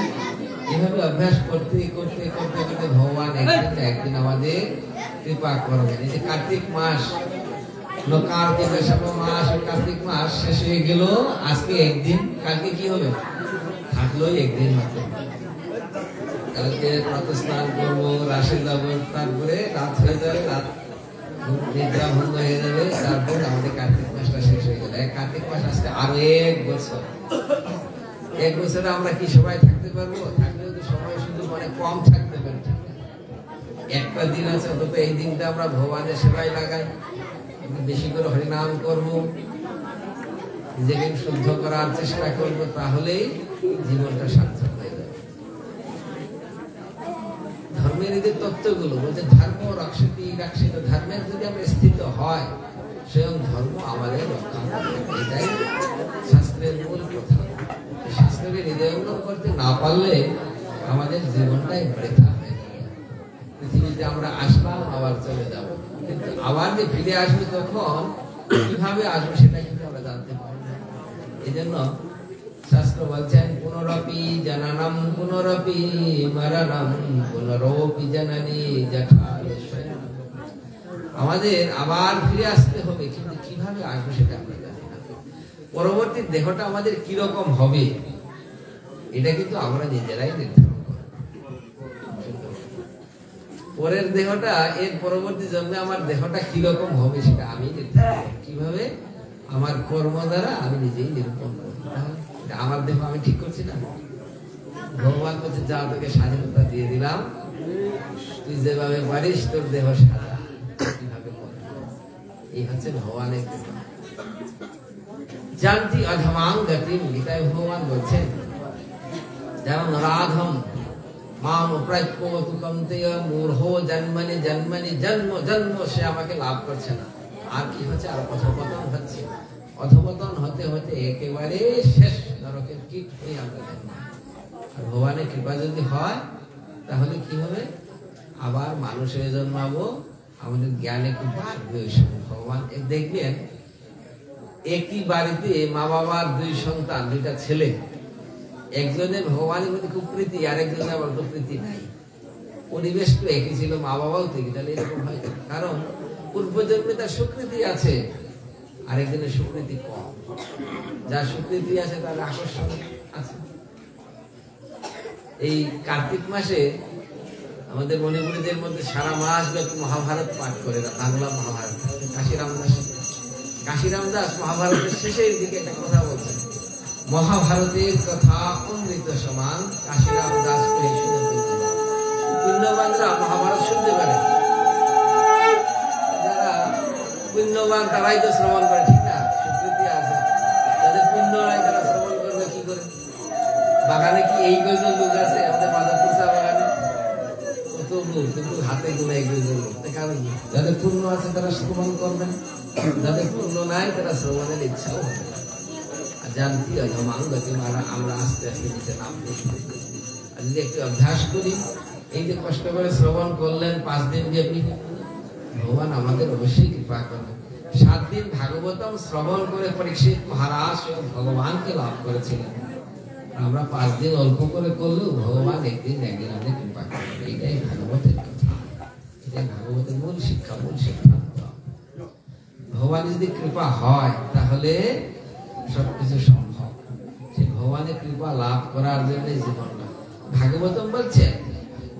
এভাবে অভ্যাস করতে করতে করতে করতে ভগবান একদিন না একদিন আমাদের কৃপা করবেন। এই যে কার্তিক মাস, কার্তিক মাস, কার্তিক মাস শেষ হয়ে গেল, আজকে একদিন, কালকে কি হবে? থাকলোই একদিন মাত্র। কালকে প্রাতঃ স্নান করবো, রাশি যাবো, তারপরে রাত হয়ে যাবে, রাত নিদ্রা ভঙ্গ হয়ে যাবে, তারপর আমাদের কার্তিক মাসটা শেষ হয়ে গেল। কার্তিক মাস আসতে আরো 1 বছর। 1 বছরে আমরা কি সবাই থাকতে পারবো? থাকলেও তো সময় শুধু মানে কম থাকতে পারি। একটা দিন আছে, অন্তত এই দিনটা আমরা ভগবানের সেবায় লাগাই, বেশি করে হরিনাম করবো, নিজেকে শুদ্ধ করার চেষ্টা করবো, তাহলেই জীবনটা সার্থক হয়ে যাবে। ধর্মের এই যে তত্ত্বগুলো বলছে, ধর্ম রক্ষিতি রক্ষিত, ধর্মের যদি আমরা স্থিত হয়, স্বয়ং ধর্ম আমাদের রক্ষা করবে। এটাই শাস্ত্রের মূল কথা। শাস্ত্রকে হৃদয়ঙ্গম করতে না পারলে আমাদের জীবনটাই বৃথা হয়ে যাবে। পৃথিবীতে আমরা আসলাম, আবার চলে যাব, কিন্তু আবার যে ফিরে আসবে তখন কিভাবে আসবে সেটা কিন্তু আমরা জানতে পারবো না। এই জন্য শাস্ত্র বলছেন, পুনরপি জননম পুনরপি মরণম পুনরপি জননী যথাদেশে। আমাদের আবার ফিরে আসতে হবে, কিন্তু কিভাবে আসবে সেটা আমরা জানি না। পরবর্তী দেহটা আমাদের কিরকম হবে এটা কিন্তু আমরা নিজেরাই নির্ধারণ করব। পরের দেহটা, এর পরবর্তী জন্মে আমার দেহটা কিরকম হবে সেটা আমি নির্ধারণ করব। কিভাবে? আমার কর্ম দ্বারা আমি নিজেই নিরূপণ করব। আমার দেহ আমি ঠিক করছি না। ভগবান বলছে যা তোকে স্বাধীনতা দিয়ে দিলাম, তুই যেভাবে পারিস তোর দেহ সাজা, কিভাবে কর। এই হচ্ছে ভগবানের কৃপা। জানতি অধমাং গতিম, গীতায় ভগবান বলছেন যেমন রাধম মাম প্রাপ্যবতু কন্তেয় মূঢ়ো জন্মনি জন্মনি জন্ম জন্ম, সে আমাকে লাভ করছে না। আর কি হচ্ছে, আর অধপতন হচ্ছে। অধপতন হতে হতে একেবারে শেষ নরকের কীট হয়ে আমরা জন্ম। আর ভগবানের কৃপা যদি হয় তাহলে কি হবে, আবার মানুষ হয়ে জন্মাবো। আমাদের জ্ঞানে খুব বাড়বে ওই সময়। ভগবান দেখবেন একই বাড়িতে মা বাবার দুই সন্তান, দুইটা ছেলে, একজনের ভগবানের প্রতি খুব প্রীতি, আরেকজনের আবার তো প্রীতি নাই। পরিবেশ তো একই ছিল, মা বাবাও থেকে, তাহলে এরকম হয়। কারণ পূর্বজন্মে তার সুকৃতি আছে, আরেকজনের সুকৃতি কম। যার সুকৃতি আছে তার আকর্ষণ আছে। এই কার্তিক মাসে আমাদের মণিপুরীদের মধ্যে সারা মাস ব্যাপী মহাভারত পাঠ করে, বাংলা মহাভারত। কাশিরাম দাস মহাভারতের শেষের দিকে একটা কথা বলছেন, মহাভারতের কথা অমৃত সমান, কাশিরাম দাস পুণ্যবানরা মহাভারত শুনতে পারে, যারা পুণ্যবান তারাই তো শ্রবণ করে, ঠিক না? স্বীকৃতি আছে। যাদের পুণ্য নাই তারা শ্রবণ করবে কি করে? বাগানে কি এই কয়জন লোক আছে? আমাদের মাধবপুর চা বাগানে কত লোক, কিন্তু হাতে গোনা এই কয়জন লোক। কারণ যাদের পুণ্য আছে তারা শ্রবণ করবেন, যাদের পুণ্য নাই তারা শ্রবণের ইচ্ছাও হবে না। আর জানতি অধমাং গতি, আমরা আস্তে আস্তে নিচে নামতে শুরু করি। আর যদি একটু অভ্যাস করি, এই যে কষ্ট করে শ্রবণ করলেন 5 দিন ব্যাপী, ভগবান আমাদের অবশ্যই কৃপা করবেন। 7 দিন ভাগবতম শ্রবণ করে পরীক্ষিত মহারাজ ভগবানকে লাভ করেছিলেন। আমরা 5 দিন অল্প করে করলেও ভগবান একদিন আমাদের কৃপা করবেন। এইটাই ভাগবতের কথা, এটাই ভাগবতের মূল শিক্ষা, মূল সিদ্ধান্ত। ভগবান যদি কৃপা হয় তাহলে সবকিছু সম্ভব। সেই ভগবানের কৃপা লাভ করার জন্য জীবনটা। ভাগবতম বলছে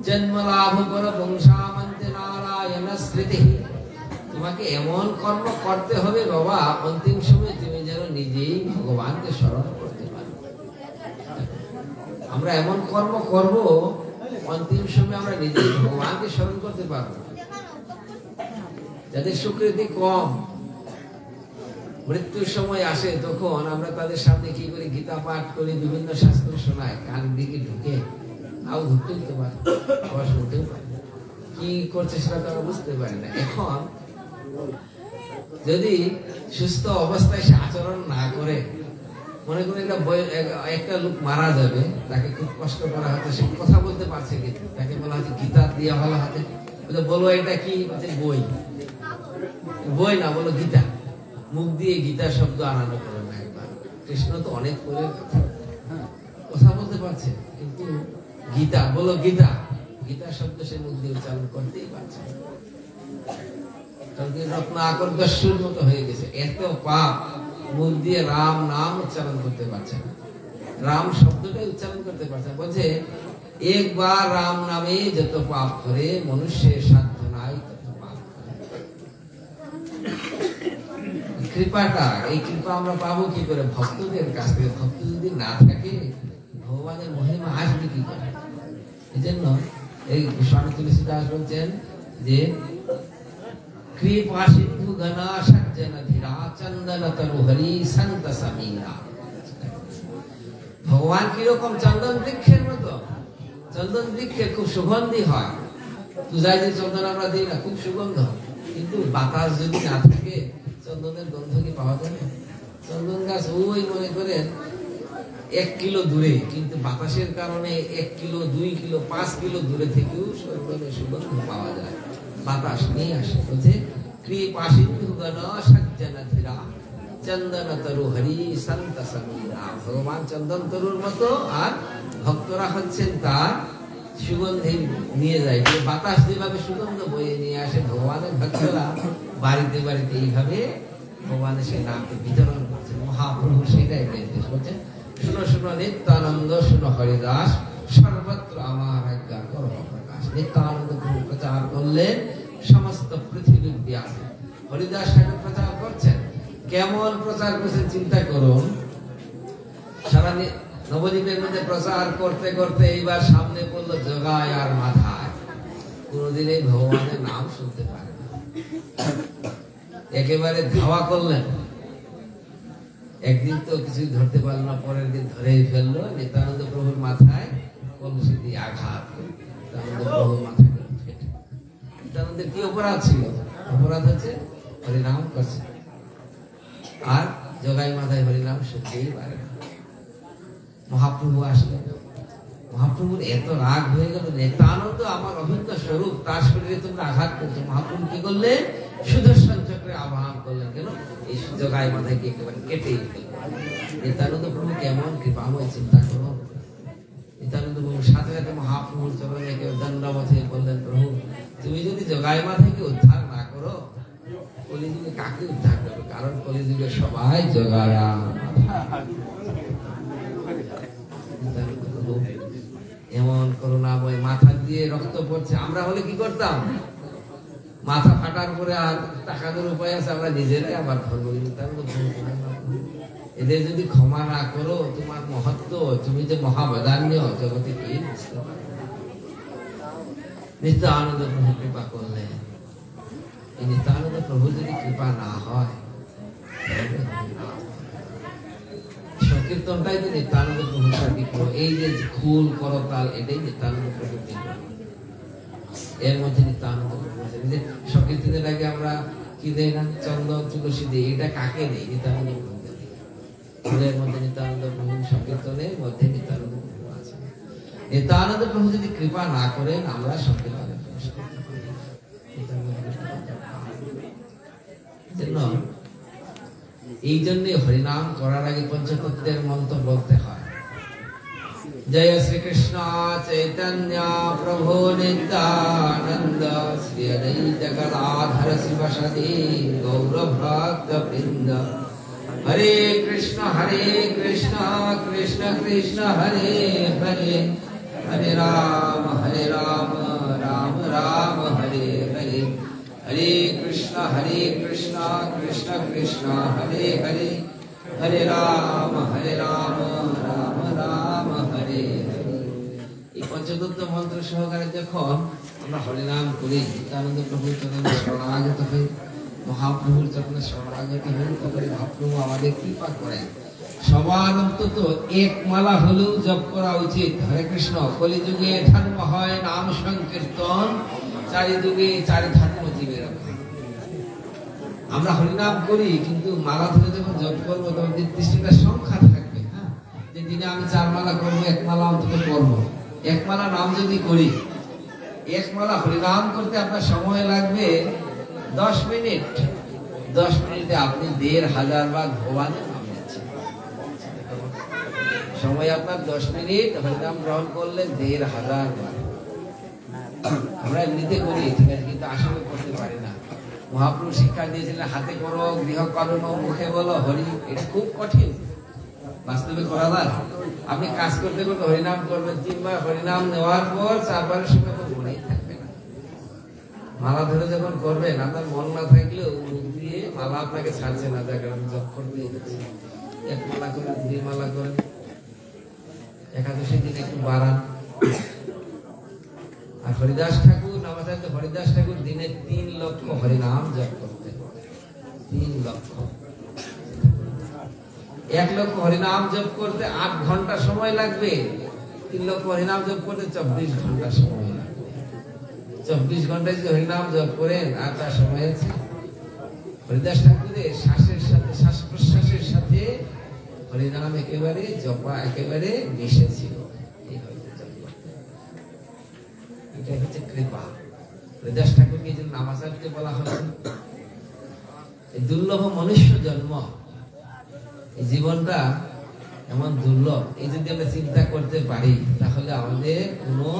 জন্ম লাভ কর বংশামন্তে নারায়ণ স্মৃতি, তোমাকে এমন কর্ম করতে হবে বাবা, অন্তিম সময় তুমি যেন নিজেই ভগবানকে স্মরণ করতে পারো। আমরা এমন কর্ম করব, অন্তিম সময় আমরা নিজেই ভগবানকে স্মরণ করতে পারবো। যাদের সুকৃতি কম, মৃত্যুর সময় আসে, তখন আমরা তাদের সামনে কি করি, গীতা পাঠ করি, বিভিন্ন শাস্ত্র শোনায়, কান দিকে ঢুকে তাও ধরতে দিতে পারে, আবার শুনতেও পারে, কি করছে সেটা তারা বুঝতে পারে না। এখন যদি সুস্থ অবস্থায় সে আচরণ না করে, মনে করি একটা লোক মারা যাবে, তাকে খুব কষ্ট করা হচ্ছে, সে কথা বলতে পারছে কিন্তু, তাকে বলা হচ্ছে গীতা দিয়ে ভালো হাতে, বলো এটা কি, বই, বই না, বলো গীতা। মুখ দিয়ে গীতা শব্দ আনানো করে না একবার। কৃষ্ণ তো অনেক করে কথা বলতে পারছে, কিন্তু গীতা, বলো গীতা, গীতা শব্দ সে মুখ দিয়ে উচ্চারণ করতেই পারছে। রত্ন আকর্দস্যুর মতো হয়ে গেছে, এত পাপ, মুখ দিয়ে রাম নাম উচ্চারণ করতে পারছে না, রাম শব্দটাই উচ্চারণ করতে পারছে। বলছে একবার রাম নামে যত পাপ করে, মনুষ্যের সাধ্য নাই তত পাপ করে। কৃপাটা, এই কৃপা আমরা পাবো কি করে? ভক্তদের কাছ থেকে। ভক্ত যদি না থাকে, ভগবানের মহিমা আসবে কি করে? এই জন্য এই স্বামী তুলসীদাস বলছেন যে কৃপা সিন্ধু গণা সজ্জন ধীরা চন্দন তরু হরি সন্ত সমীরা। ভগবান কিরকম? চন্দন বৃক্ষের মতো। চন্দন বৃক্ষে খুব সুগন্ধি হয়, পূজায় যে চন্দন আমরা দিই না, খুব সুগন্ধ, কিন্তু বাতাস যদি না থাকে চন্দনের গন্ধ কি পাওয়া যায়? চন্দন গাছ ওই মনে করেন 1 কিলো দূরে, কিন্তু বাতাসের কারণে 1 কিলো, 2 কিলো, 5 কিলো দূরে থেকেও চন্দনের সুগন্ধ পাওয়া যায়, বাতাস নিয়ে আসে। বলছে কৃপা সিন্ধু গণা সজ্জন ধীরা চন্দন তরু হরি সন্ত সমীরা। ভগবান চন্দন তরুর মতো, আর ভক্তরা হচ্ছেন তার সুগন্ধি নিয়ে যায়। বাতাস যেভাবে সুগন্ধ বয়ে নিয়ে আসে, ভগবানের ভক্তরা বাড়িতে বাড়িতে এইভাবে ভগবানের সেই নামকে বিতরণ করছে। মহাপ্রভু সেটাই নির্দেশ করছেন, শুনো শুনো নিত্যানন্দ, শুনো হরিদাস, সর্বত্র আমার আজ্ঞা করো প্রকাশ। নিত্যানন্দ প্রভু প্রচার করলেন সমস্ত পৃথিবীর ব্যাপী, হরিদাস ঠাকুর প্রচার করছেন, কেমন প্রচার করছে চিন্তা করুন। সারা নবদ্বীপের মধ্যে প্রচার করতে করতে এইবার সামনে পড়লো জগায় আর মাথায়, কোনদিন এই ভগবানের নাম শুনতে পারে না, একেবারে ধাওয়া করলেন। একদিন তো কিছুই ধরতে পারলো না, পরের দিন ধরেই ফেললো। নিত্যানন্দ প্রভুর মাথায় কলসি দিয়ে আঘাত, নিত্যানন্দ প্রভুর মাথায় ফেটে। নিত্যানন্দের কি অপরাধ ছিল? অপরাধ হচ্ছে হরিনাম করছে, আর জগাই মাথায় হরিনাম শুনতেই পারে না। মহাপ্রভু আসলেন, মহাপ্রভুর এত রাগ হয়ে গেল, নিত্যানন্দ আমার অভিন্ন স্বরূপ, তার শরীরে তোমরা আঘাত করছো। মহাপ্রভু কি করলে? সুদর্শন চক্রে আবাহন করলেন। কেন? এই জগাই মাথায় একেবারে কেটেই ফেললেন। নিত্যানন্দ প্রভু কেমন কৃপাময়, চিন্তা করো। নিত্যানন্দ প্রভুর সাথে সাথে মহাপ্রভুর চরণে একেবারে দণ্ডবত হয়ে বললেন, প্রভু তুমি যদি জগাই মাথাকে উদ্ধার না করো, কলিযুগে কাকে উদ্ধার করবে? কারণ কলিযুগে সবাই জগায়া এমন করুণাময়, মাথা দিয়ে রক্ত পড়ছে। আমরা হলে কি করতাম? মাথা ফাটার পরে আর টাকানোর উপায় আছে, আমরা নিজেরাই আবার ধরবো। এদের যদি ক্ষমা না করো, তোমার মহত্ব, তুমি যে মহাবদান্য জগতে কি বুঝতে পারো? নিত্যানন্দ প্রভু কৃপা করলেন। এই নিত্যানন্দ প্রভু যদি কৃপা না হয়, সংকীর্তনটাই তো নিত্যানন্দ প্রভুর বিগ্রহ। এই যে খুল করতাল, এটাই নিত্যানন্দ প্রভুর বিগ্রহ। এর মধ্যে নিত্যানন্দ প্রভু আছে। সংকীর্তনের আগে আমরা কি দেই না? চন্দন তুলসী দিই। এটা কাকে দেই? নিত্যানন্দ প্রভুকে দিই। ফুলের মধ্যে নিত্যানন্দ প্রভু, সংকীর্তনের মধ্যে নিত্যানন্দ প্রভু আছে। নিত্যানন্দ প্রভু যদি কৃপা না করেন, আমরা সংকীর্তনে প্রবেশ করতে পারি না। এই জন্য হরিনাম করার আগে পঞ্চতত্ত্বের মন্ত্র বলতে হয়। জয় শ্রীকৃষ্ণ চৈতন্য প্রভু নিত্যানন্দ, শ্রী অদ্বৈত গদাধর শিবসদি গৌর ভক্ত বৃন্দ। হরে কৃষ্ণ কৃষ্ণ কৃষ্ণ হরে হরে, হরে রাম রাম রাম হরে হরে। হরে কৃষ্ণ কৃষ্ণ কৃষ্ণ হরে হরে, হরে রাম রাম রাম হরে হরে। এই পঞ্চতত্ত্ব মন্ত্র সহকারে যখন আমরা হরিনাম করি, নিত্যানন্দ প্রভুর চরণে শরণাগত হই, মহাপ্রভুর চরণে শরণাগত হই, তখন মহাপ্রভু আমাদের কৃপা করেন। সবার অন্তত এক মালা হলেও জপ করা উচিত। হরে কৃষ্ণ। কলিযুগে ধর্ম হয় নাম সংকীর্তন, চারিযুগে চারি ধর্ম জীবের। আমরা হরিনাম করি, কিন্তু মালা ধরে যখন জপ করবো, তখন নির্দিষ্ট একটা সংখ্যা থাকবে। হ্যাঁ, যে দিনে আমি 4 মালা করবো, 1 মালা অন্তত করবো। 1 মালা নাম যদি করি, 1 মালা হরিনাম করতে আপনার সময় লাগবে 10 মিনিট। 10 মিনিটে আপনি 1500 বার ভগবানের নাম নিচ্ছেন। সময় আপনার 10 মিনিট, হরিনাম গ্রহণ করলে 1500 বার। আমরা এমনিতে করি, ঠিক আছে, কিন্তু আসলে করতে পারি না। মহাপ্রভু শিক্ষা দিয়েছিলেন, হাতে করো, গৃহ করো, মুখে বলো হরি। এটা খুব কঠিন, বাস্তবে করা যায়। আপনি কাজ করতে করতে হরিনাম করবেন, 3 বার হরিনাম নেওয়ার পর 4 বারের সময় তো মনেই থাকবে না। মালা ধরে যখন করবেন, আপনার মন না থাকলেও মুখ দিয়ে মালা আপনাকে ছাড়ছে না, যার কারণে জপ করতে হচ্ছে। 1 মালা করেন, 2 মালা করেন, একাদশীর দিন একটু বাড়ান। আর হরিদাস ঠাকুর, নামাচার্য হরিদাস ঠাকুর দিনে 3 লক্ষ হরিনাম জপ করতেন। 3 লক্ষ। 1 লক্ষ হরিনাম জপ করতে 8 ঘন্টা সময় লাগবে। 3 লক্ষ হরিনাম জপ করতে 24 ঘন্টা সময় লাগবে। 24 ঘন্টায় যদি হরিনাম জপ করেন, আর তার সময় আছে। হরিদাস ঠাকুরের শ্বাসের সাথে, শ্বাস প্রশ্বাসের সাথে হরিনাম একেবারে জপা একেবারে মিশেছিল। এটা হচ্ছে কৃপা। হরিদাস ঠাকুরকে এই জন্য নামাচার্য বলা হচ্ছে। এই দুর্লভ মনুষ্য জন্ম, এই জীবনটা এমন দুর্লভ, এই যদি আমরা চিন্তা করতে পারি, তাহলে আমাদের কোনো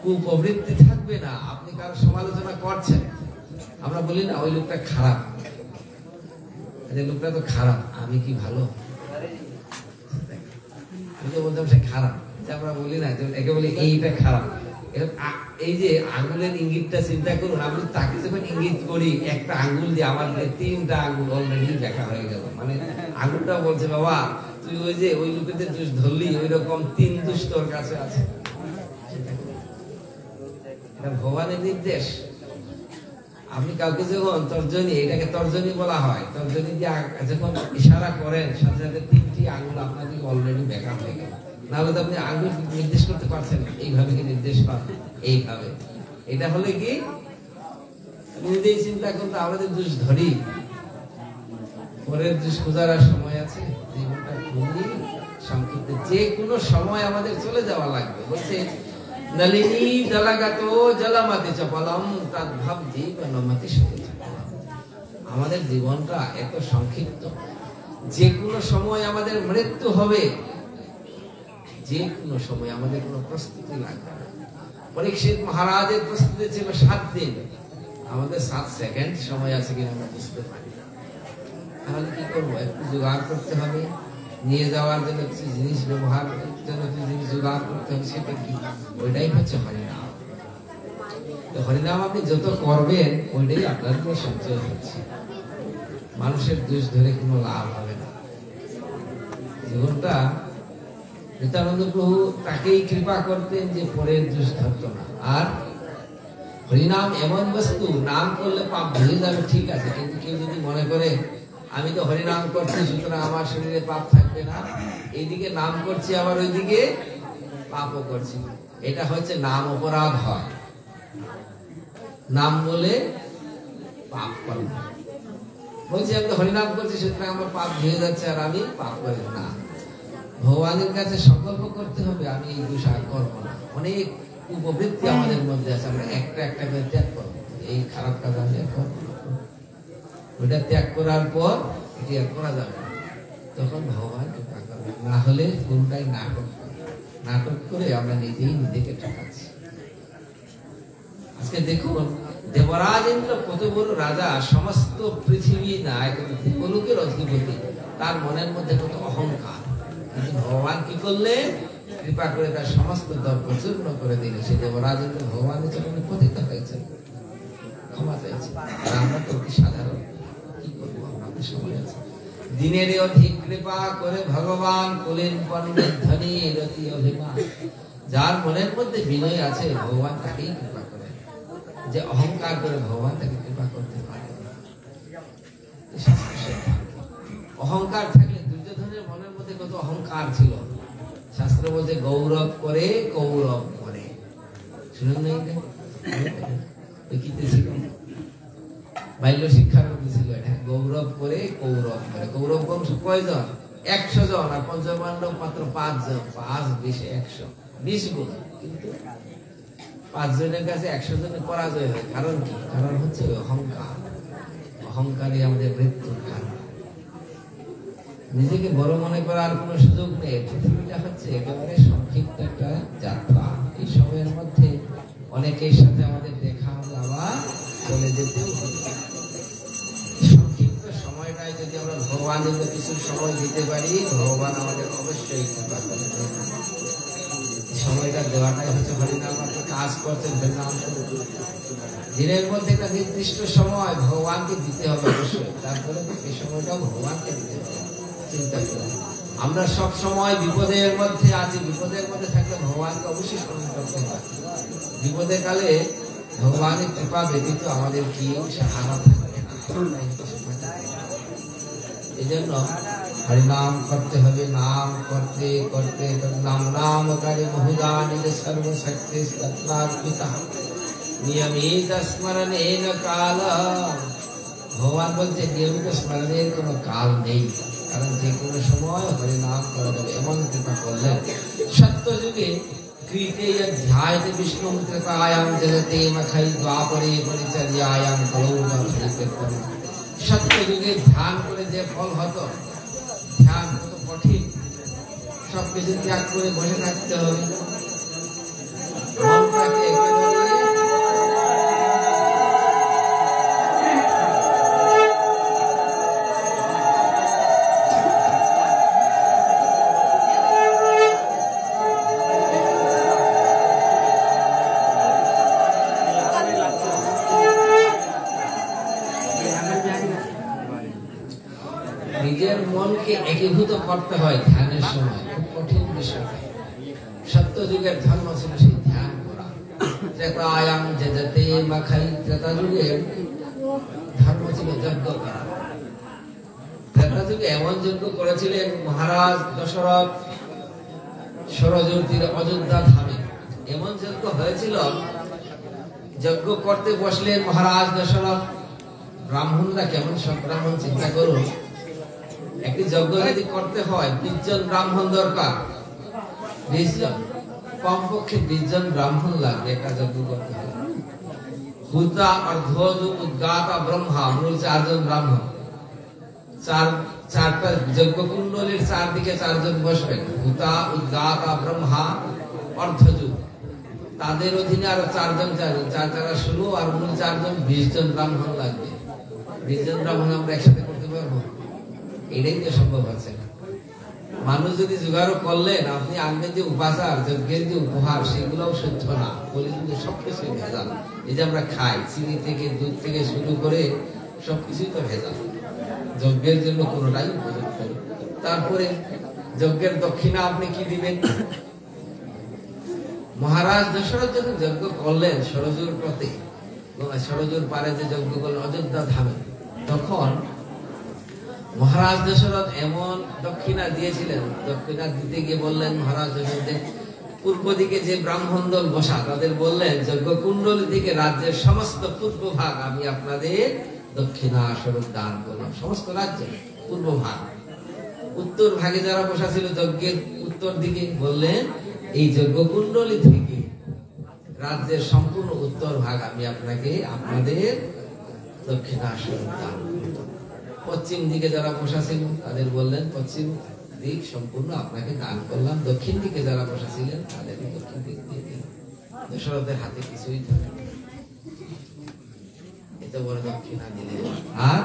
কুপ্রবৃত্তি থাকবে না। আপনি কারো সমালোচনা করছেন, আমরা বলি না ওই লোকটা খারাপ, লোকটা তো খারাপ, আমি কি ভালো? আমি তো বলতাম সে খারাপ। আমরা বলি না, একে বলি এইটা খারাপ, এই যে আঙ্গুলের ইঙ্গিতটা চিন্তা করুন, আমি তাকে যখন ইঙ্গিত করি একটা আঙ্গুল দিয়ে আমার তিনটা আঙ্গুল অলরেডি দেখা হয়ে গেল, মানে আঙ্গুলটা বলছে বাবা তুই ওই যে ওই লোকেদের দোষ ধরলি ওই রকম 3 দোষ তোর কাছে আছে। এটা ভগবানের নির্দেশ। আপনি কাউকে যখন তর্জনী, এটাকে তর্জনী বলা হয়, তর্জনী দিয়ে যখন ইশারা করেন সাথে সাথে 3টি আঙ্গুল আপনাকে অলরেডি ব্যাকআপ হয়ে গেল। নাহলে তো আপনি আঙ্গুল নির্দেশ করতে পারছেন এইভাবে, কি নির্দেশ পান এইভাবে। এটা হলে কি নিজেই চিন্তা করতে আমাদের দোষ ধরি, পরের দোষ খোঁজার সময় আছে, জীবনটা খুবই সংক্ষিপ্ত, যে কোনো সময় আমাদের চলে যাওয়া লাগবে। বলছে নলিনী জলাগত জলমতি চপলম তদ্ভাব জীবনমতি সতি। আমাদের জীবনটা এত সংক্ষিপ্ত, যে কোনো সময় আমাদের মৃত্যু হবে, যে কোনো সময় আমাদের কোনো প্রস্তুতি লাগবে না। পরীক্ষিত মহারাজের প্রস্তুতি ছিল 7 দিন, আমাদের 7 সেকেন্ড সময় আছে কিনা আমরা বুঝতে পারি। তাহলে কি করবো? একটু জোগাড় করতে হবে, নিয়ে যাওয়ার জন্য কিছু জিনিস, ব্যবহার জন্য কিছু জিনিস জোগাড় করতে হবে। সেটা কি? ওইটাই হচ্ছে হরিনাম। তো হরিনাম আপনি যত করবেন ওইটাই আপনার সঞ্চয় হচ্ছে। মানুষের দোষ ধরে কোনো লাভ হবে না। জীবনটা নিত্যানন্দ প্রভু তাকেই কৃপা করতেন যে পরের দোষ ধরত না। আর হরিনাম এমন বস্তু, নাম করলে পাপ ধুয়ে যাবে ঠিক আছে, কিন্তু কেউ যদি মনে করে আমি তো হরিনাম করছি সুতরাং আমার শরীরে পাপ থাকবে না, এইদিকে নাম করছি আবার ওইদিকে পাপও করছি, এটা হচ্ছে নাম অপরাধ হয়। নাম বলে পাপ কর্ম। বলছি আমি তো হরিনাম করছি সুতরাং আমার পাপ ধুয়ে যাচ্ছে আর আমি পাপ করি না। ভগবানের কাছে সংকল্প করতে হবে আমি এই দোষ আর করবো না। অনেক উপবৃত্তি আমাদের মধ্যে আছে, আমরা একটা একটা করে ত্যাগ করবো। এই খারাপ কাজ আমি আর করবো না, ওইটা ত্যাগ করার পর এটি আর করা যাবে না। তখন ভগবান কৃপা করবে। না হলে কোনটাই নাটক করে আমরা নিজেই নিজেকে ঠকাচ্ছি। আজকে দেখুন দেবরাজ ইন্দ্র কত বড় রাজা, সমস্ত পৃথিবী নায়ক, কলুকের অধিপতি, তার মনের মধ্যে কত অহংকার, কিন্তু ভগবান কি করলেন? কৃপা করে তার সমস্ত দর্প চূর্ণ করে দিলেন। সে দেবরাজ ইন্দ্র ভগবানের চরণে পতিত হয়েছে, ক্ষমা চাইছে। আর আমরা তো অতি সাধারণ, কি করবো? আমাদের সময় আছে। দিনের অধিক কৃপা করে ভগবান কোলেন পণ্ডিত ধনী রতি অভিমান। যার মনের মধ্যে বিনয় আছে ভগবান তাকেই কৃপা করে, যে অহংকার করে ভগবান তাকে কৃপা করতে পারে না। অহংকার থাকলে, দুর্যোধনের মনের মধ্যে কত অহংকার ছিল। শাস্ত্র বলছে গৌরব করে কৌরব করে। শুনুন না, লিখিতেছিল বাল্য শিক্ষার মধ্যে ছিল এটা, গৌরব করে কৌরব করে। কৌরব বংশ কয়জন? 100 জন, আর পঞ্চপাণ্ডব মাত্র 5 জন। 5 20 100, 20 গুণ। কিন্তু 5 জনের কাছে 100 জনের পরাজয় হয়। কারণ কি? কারণ হচ্ছে অহংকার। অহংকারই আমাদের মৃত্যুর কারণ। নিজেকে বড় মনে করার কোনো সুযোগ নেই। পৃথিবীটা হচ্ছে একেবারে সংক্ষিপ্ত একটা যাত্রা। এই সময়ের মধ্যে অনেকের সাথে আমাদের দেখা হবে, আবার চলে যেতে হবে। সংক্ষিপ্ত সময়টায় যদি আমরা ভগবানের কিছু সময় দিতে পারি, ভগবান আমাদের অবশ্যই কৃপা করবেন। সময়টা দেওয়াটাই হচ্ছে হরিনাম। আপনি কাজ করছেন, হরিনাম দিনের মধ্যে একটা নির্দিষ্ট সময় ভগবানকে দিতে হবে অবশ্যই। তারপরে এই সময়টাও ভগবানকে দিতে হবে। চিন্তা করুন, আমরা সব সময় বিপদের মধ্যে আছি। বিপদের মধ্যে থাকলে ভগবানকে অবশ্যই স্মরণ করতে হয়। বিপদের কালে ভগবানের কৃপা ব্যতীত আমাদের কি সাহায্য থাকবে না। এই জন্য হরিনাম করতে হবে। নাম করতে করতে নাম নাম কারে বহুধা নিজ সর্বশক্তি তত্রার্পিতা নিয়মিত স্মরণেন কাল। ভগবান বলছে নিয়মিত স্মরণের কোনো কাল নেই, কারণ যে কোনো সময় হরিনাম করা যাবে। এমন কৃপা করলেন সত্য যুগে কৃতে ধ্যায়তে বিষ্ণু কৃপায়াম জগতে মখাই দ্বাপরে পরিচর্যায়াম কলৌর হরিকীর্তন। সত্য যুগে ধ্যান করে যে ফল হতো, ধ্যান কত কঠিন। সবকিছু ত্যাগ করে বসে থাকতে হবে, মনটাকে করতে হয় ধ্যানের সময়, খুব কঠিন বিষয়। সত্যযুগের ধর্ম ছিল সেই ধ্যান করা। ত্রেতায়াং যজতে মাখাই, ত্রেতা যুগের ধর্ম ছিল যজ্ঞ করা। ত্রেতা যুগে এমন যজ্ঞ করেছিলেন মহারাজ দশরথ সরযূর তীরে অযোধ্যা ধামে। এমন যজ্ঞ হয়েছিল, যজ্ঞ করতে বসলেন মহারাজ দশরথ। ব্রাহ্মণরা কেমন সব ব্রাহ্মণ, চিন্তা করুন। একটি যজ্ঞ যদি করতে হয় 20 জন ব্রাহ্মণ দরকার, 20 জন, কমপক্ষে 20 জন ব্রাহ্মণ লাগবে একটা যজ্ঞ করতে হয়। হুতা অর্ধযু উদ্গাতা ব্রহ্মা, মূল 4 জন ব্রাহ্মণ। চারটা যজ্ঞ কুণ্ডলীর চারদিকে 4 জন বসবেন। হুতা উদ্গাতা ব্রহ্মা অর্ধযু, তাদের অধীনে আরো 4 জন, 16 আর মূল 4 জন, 20 জন ব্রাহ্মণ লাগবে। 20 জন ব্রাহ্মণ আমরা একসাথে করতে পারবো? এটাই তো সম্ভব হচ্ছে না। মানুষ যদি জোগাড় করলেন, আপনি আনবেন যে উপাচার, যজ্ঞের যে উপহার, সেগুলোও সহ্য না। কলিযুগে সবকিছু ভেজাল। এই যে আমরা খাই, চিনি থেকে দুধ থেকে শুরু করে সবকিছুই তো ভেজাল। যজ্ঞের জন্য কোনোটাই উপযুক্ত। তারপরে যজ্ঞের দক্ষিণা আপনি কি দিবেন? মহারাজ দশরথ যখন যজ্ঞ করলেন সরযূর পথে, সরযূর পারে যে যজ্ঞ করলেন অযোধ্যা ধামে, তখন মহারাজ দশরথ এমন দক্ষিণা দিয়েছিলেন। দক্ষিণা দিতে গিয়ে বললেন মহারাজ দশরথ, পূর্ব দিকে যে ব্রাহ্মণ দল বসা, তাদের বললেন যজ্ঞ কুণ্ডলী থেকে রাজ্যের সমস্ত পূর্ব ভাগ আমি আপনাদের দক্ষিণা স্বরূপ দান করলাম। সমস্ত রাজ্যের পূর্ব ভাগ। উত্তর ভাগে যারা বসা ছিল যজ্ঞের উত্তর দিকে, বললেন এই যজ্ঞ কুণ্ডলী থেকে রাজ্যের সম্পূর্ণ উত্তর ভাগ আমি আপনাকে আপনাদের দক্ষিণা স্বরূপ দান করলাম। পশ্চিম দিকে যারা বসা ছিল তাদের বললেন পশ্চিম দিক সম্পূর্ণ আপনাকে দান করলাম। দক্ষিণ দিকে যারা বসা ছিলেন তাদের দক্ষিণ দিক দিয়ে দিলাম। দশরথের হাতে কিছুই থাকে, এত বড় দক্ষিণা দিলেন। আর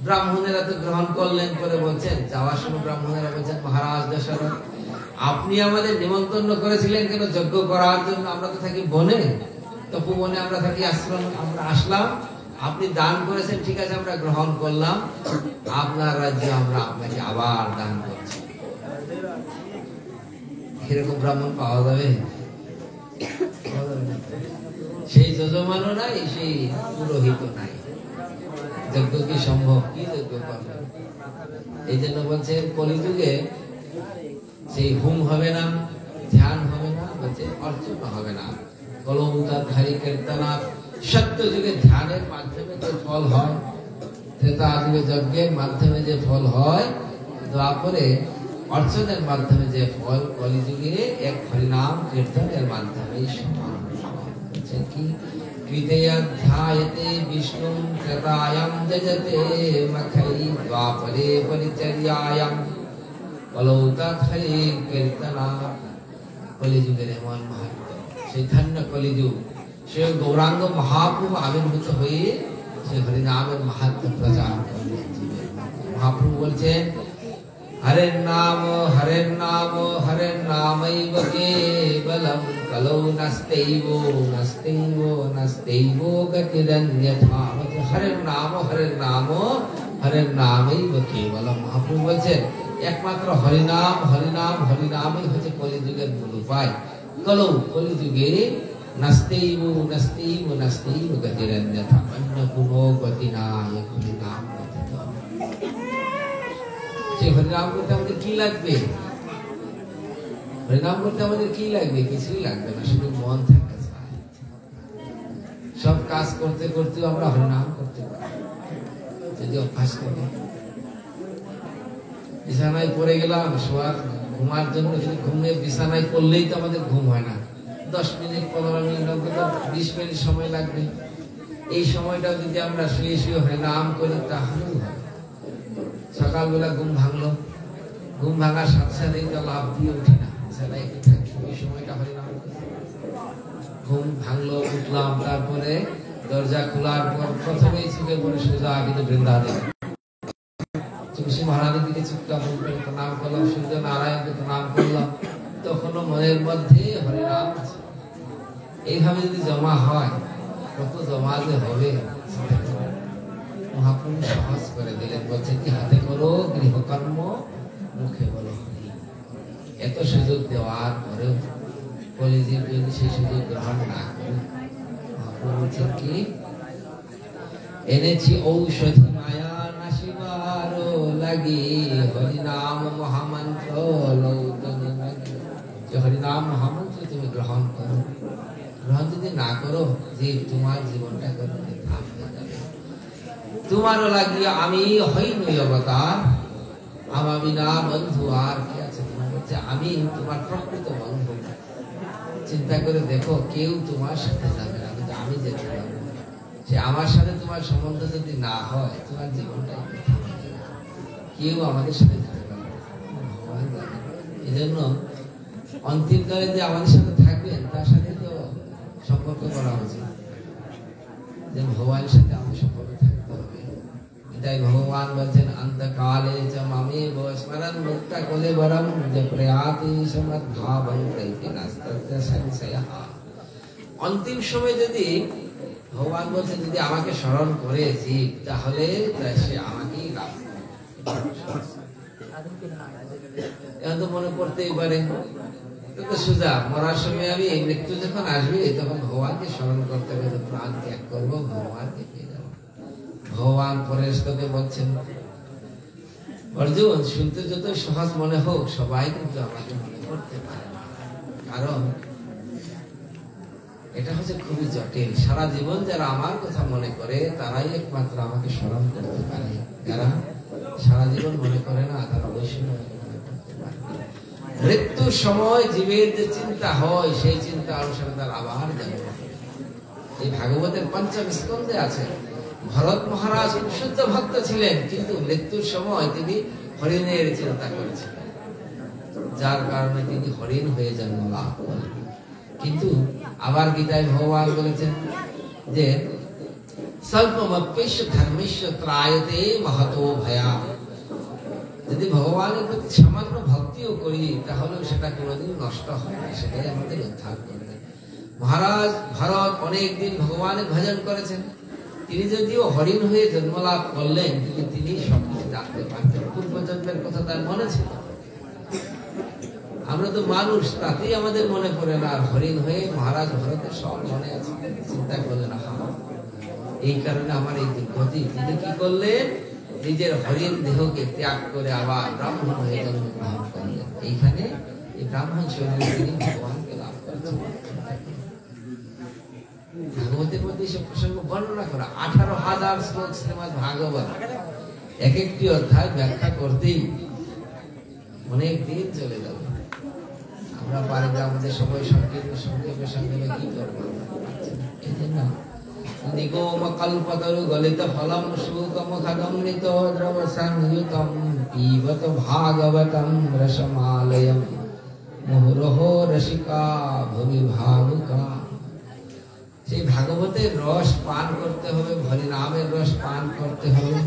ব্রাহ্মণেরা তো গ্রহণ করলেন। পরে বলছেন, যাওয়ার সময় ব্রাহ্মণেরা বলছেন, মহারাজ দশরথ, আপনি আমাদের নিমন্ত্রণ করেছিলেন কেন যজ্ঞ করার জন্য? আমরা তো থাকি বনে, তপোবনে আমরা থাকি, আশ্রম, আমরা আসলাম, আপনি দান করেছেন, ঠিক আছে আমরা গ্রহণ করলাম, আপনার রাজ্যে আমরা আপনাকে আবার দান করছি। এরকম ব্রাহ্মণ পাওয়া যাবে? সেই যজমানও নাই, সেই পুরোহিত নাই। যজ্ঞ কি সম্ভব? কি যজ্ঞ করবে? এই জন্য বলছে কলিযুগে সেই হুম হবে না, ধ্যান হবে না, বলছে অর্চনা হবে না, কলৌতাধারী কীর্তনা। সত্য যুগে ধ্যানের মাধ্যমে যে ফল হয়, ত্রেতা যুগে যজ্ঞের মাধ্যমে যে ফল হয়, দ্বাপরে অর্চনের মাধ্যমে যে ফল, কলিযুগে এক হরিনাম কীর্তনের মাধ্যমেই সমান। কি কৃতেয়াধ্যায়তে বিষ্ণুং ত্রেতায়াং যজতে মখৈ, দ্বাপরে পরিচর্যায়াং কলৌতাধারী কীর্তনা। কলিযুগের এমন মাহাত্ম্য, সেই ধন্য কলিযুগ। সে গৌরাঙ্গ মহাপ্রভু আবির্ভূত হয়ে সে হরিনামের মাহাত্ম্য প্রচার করলেন। মহাপ্রভু বলছেন, হরের নাম হরের নাম হরের নামৈব কেবলম, কলৌ নাস্তেইব নাস্তেইব নাস্তেইব গতিরন্যথা। হরের নাম হরের নাম হরের নামৈব কেবলম। মহাপ্রভু বলছেন, একমাত্র হরিনাম হরিনাম হরিনামই হচ্ছে কলিযুগের মূল উপায়। কলৌ, কলিযুগে নাস্তেইব নাস্তেইব নাস্তেইব গতিরন্যথা, অন্য কোনো গতি নাই হরিনাম ব্যতীত। সেই হরিনাম করতে আমাদের কি লাগবে? হরিনাম করতে আমাদের কি লাগবে? কিছুই লাগবে না, শুধু মন থাকতে চায়। সব কাজ করতে করতে আমরা হরিনাম করতে পারি যদি অভ্যাস করি। বিছানায় পড়ে গেলাম শোয়ার ঘুমার জন্য, ঘুমিয়ে বিছানায় পড়লেই তো আমাদের ঘুম হয় না। 10 মিনিট 15 মিনিট অন্তত 20 মিনিট সময় লাগবে। এই সময়টা যদি আমরা শুয়ে শুয়ে হরিনাম করি তাহলেও হয়। সকালবেলা ঘুম ভাঙলো, ঘুম ভাঙার সাথে সাথেই তো লাভ দিয়ে উঠি না, বিছানায় থাকি, এই সময়টা হরিনাম করি। ঘুম ভাঙলো, উঠলাম, তারপরে দরজা খোলার পর প্রথমেই চোখে পড়ে সোজা কিন্তু বৃন্দাবন তুলসী মহারাজের দিকে চুপচাপ প্রণাম করলাম, সূর্য নারায়ণকে প্রণাম করলাম, তখনও মনের মধ্যে হরিনাম আছে। এইভাবে যদি জমা হয়, কত জমা যে হবে। মহাপ্রভু সহজ করে দিলেন, বলছেন কি হাতে করো গৃহকর্ম মুখে বলো এত সুযোগ দেওয়ার পরেও কলিজীব যদি সেই সুযোগ গ্রহণ না করে মহাপ্রভু বলছেন কি এনেছি ঔষধি মায়া নাশিবার লাগি হরিনাম মহামন্ত্র লৌতনে লাগি যে হরিনাম মহামন্ত্র তুমি গ্রহণ করো গ্রহণ যদি না করো যে তোমার জীবনটা করতে থাপ হয়ে যাবে তোমারও লাগিয়ে আমি হই নই অবতার আমি না বন্ধু আর কি আছে তোমার হচ্ছে আমি তোমার প্রকৃত বন্ধু চিন্তা করে দেখো কেউ তোমার সাথে যাবে না কিন্তু আমি যেতে পারবো সে আমার সাথে তোমার সম্বন্ধ যদি না হয় তোমার জীবনটাই কেউ আমাদের সাথে যেতে পারবে না এই জন্য অন্তিমকালে যে আমাদের সাথে থাকবেন তার সাথে তো সম্পর্ক করা উচিত যে ভগবানের সাথে আমাদের সম্পর্ক থাকতে হবে এটাই ভগবান বলছেন অন্তকালে চ মামেব স্মরণ মুক্তা কলেবরম যে প্রয়াতি সমদ্ভাবং তৈতে নাস্তস্য সংশয়ঃ অন্তিম সময় যদি ভগবান বলছেন যদি আমাকে স্মরণ করে জীব তাহলে সে আমাকেই লাভ এখন তো মনে করতেই পারে তো সুজা মরার সময় আমি মৃত্যু যখন আসবে তখন ভগবানকে স্মরণ করতে হবে প্রাণ ত্যাগ করবো ভগবানকে পেয়ে যাবো ভগবান পরের শ্লোকে বলছেন অর্জুন শুনতে যত সহজ মনে হোক সবাই কিন্তু আমাকে মনে করতে পারে না কারণ এটা হচ্ছে খুবই জটিল সারা জীবন যারা আমার কথা মনে করে তারাই একমাত্র আমাকে স্মরণ করতে পারে যারা সারা জীবন মনে করে না তারা অবশ্যই মনে করতে পারে মৃত্যুর সময় জীবের যে চিন্তা হয় সেই চিন্তা অনুসারে তার আবার জন্ম এই ভাগবতের পঞ্চম স্কন্ধে আছে ভরত মহারাজ শুদ্ধ ভক্ত ছিলেন কিন্তু মৃত্যুর সময় তিনি হরিণের চিন্তা করেছিলেন যার কারণে তিনি হরিণ হয়ে জন্ম লাভ করেন কিন্তু আবার গীতায় ভগবান বলেছেন যে স্বল্পমপ্যস্য ধর্মস্য ত্রায়তে মহতো ভয়া যদি ভগবানের প্রতি সামান্য ভক্তিও করি তাহলে সেটা কোনোদিন নষ্ট হয় না সেটাই আমাদের উদ্ধার করবে মহারাজ ভরত অনেকদিন ভগবানের ভজন করেছেন তিনি যদিও হরিণ হয়ে জন্মলাভ করলেন কিন্তু তিনি সবকিছু জানতে পারতেন পূর্বজন্মের কথা তার মনে ছিল আমরা তো মানুষ তাতেই আমাদের মনে পড়ে না হরিণ হয়ে মহারাজ ভরতের সব মনে আছে চিন্তা করলেন না এই কারণে আমার এই দুর্গতি তিনি কি করলেন নিজের হরিণ দেহকে ত্যাগ করে আবার ব্রাহ্মণ হয়ে জন্মগ্রহণ করলেন এইখানে এই ব্রাহ্মণ শরীরে তিনি ভগবানকে লাভ করেছেন ভাগবতের মধ্যে সব প্রসঙ্গ বর্ণনা করা 18,000 শ্লোক শ্রীমদ্ ভাগবত এক একটি অধ্যায় ব্যাখ্যা করতেই অনেক দিন চলে যাবে আমরা পারি যে আমাদের সময় সংক্ষেপে কি করবো এই জন্য নিগম কল্পতরু গলিত ফলম সুকম খগমৃত দ্রব সংযুতম পিবত ভাগবতম রসমালয়ম মুহুরহ রসিকা ভুবি ভাবুকা সেই ভাগবতের রস পান করতে হবে হরিনামের রস পান করতে হবে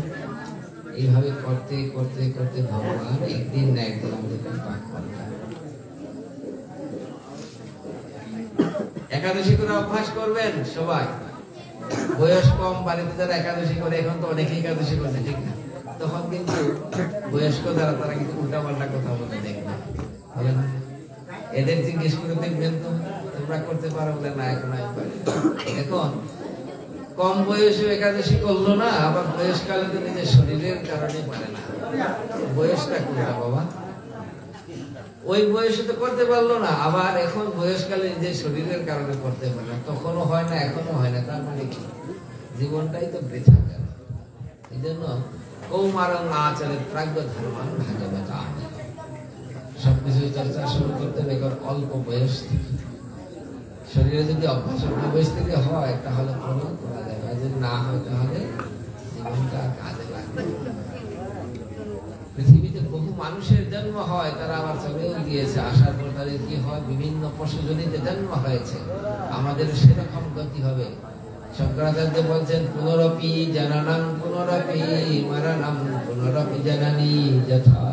এইভাবে করতে করতে করতে ভগবান একদিন না একদিন আমাদের কৃপা করবে একাদশী করে অভ্যাস করবেন সবাই বয়স কম বাড়িতে যারা একাদশী করে এখন তো অনেকে একাদশী করছে ঠিক না তখন কিন্তু বয়স্ক যারা তারা কিন্তু উল্টা পাল্টা কথা বলতে দেখবে বলে না এদের জিজ্ঞেস করে দেখবেন তো তোমরা করতে পারো বলে না এখন এখন কম বয়সে একাদশী করলো না আবার বয়সকালে তো নিজের শরীরের কারণে পারে না বয়সটা কোনটা বাবা ওই বয়সে তো করতে পারলো না আবার এখন বয়সকালে নিজের শরীরের কারণে করতে পারে না তখনও হয় না এখনো হয় না তার মানে কি জীবনটাই তো বৃথা গেল এই জন্য কৌমারং আচরে প্রাজ্ঞ ধর্মান ভাগবত সবকিছু চর্চা শুরু করতে হবে অল্প বয়স থেকে শরীরে যদি অভ্যাস অল্প বয়স থেকে হয় তাহলে প্রমাণ করা যাবে আর যদি না হয় তাহলে জীবনটা কাজে লাগবে পৃথিবীতে বহু মানুষের জন্ম হয় তারা আবার চলেও গিয়েছে আসার পর তাদের কি হয় বিভিন্ন পশুজনিতে জন্ম হয়েছে আমাদের সেরকম গতি হবে শঙ্করাচার্য বলছেন পুনরপি জননং পুনরপি মরণং পুনরপি জননী যথা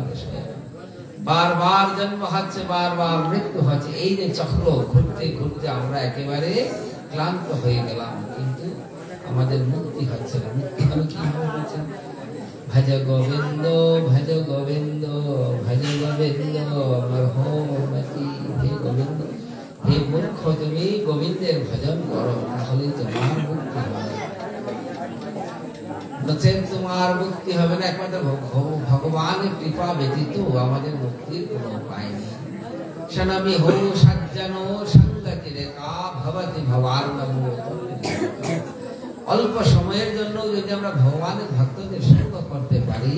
বারবার জন্ম হচ্ছে বারবার মৃত্যু হচ্ছে এই যে চক্র ঘুরতে ঘুরতে আমরা একেবারে ক্লান্ত হয়ে গেলাম কিন্তু আমাদের মুক্তি হচ্ছে না মুক্তি হলো কি হবে বলছেন ভজ গোবিন্দ ভজ গোবিন্দ ভজ গোবিন্দ মরহমতি। হে গোবিন্দ, হে মূর্খ, তুমি গোবিন্দের ভজন করো, তাহলে তোমার মুক্তি হবে। নচেত তোমার মুক্তি হবে না। একমাত্র ভগবানের কৃপা ব্যতীত আমাদের মুক্তির কোনো উপায় নেই। শনমি হো সজ্জন সঙ্গতি রেখা ভবতি ভবার্ণব। অল্প সময়ের জন্য যদি আমরা ভগবানের ভক্তদের সঙ্গ করতে পারি,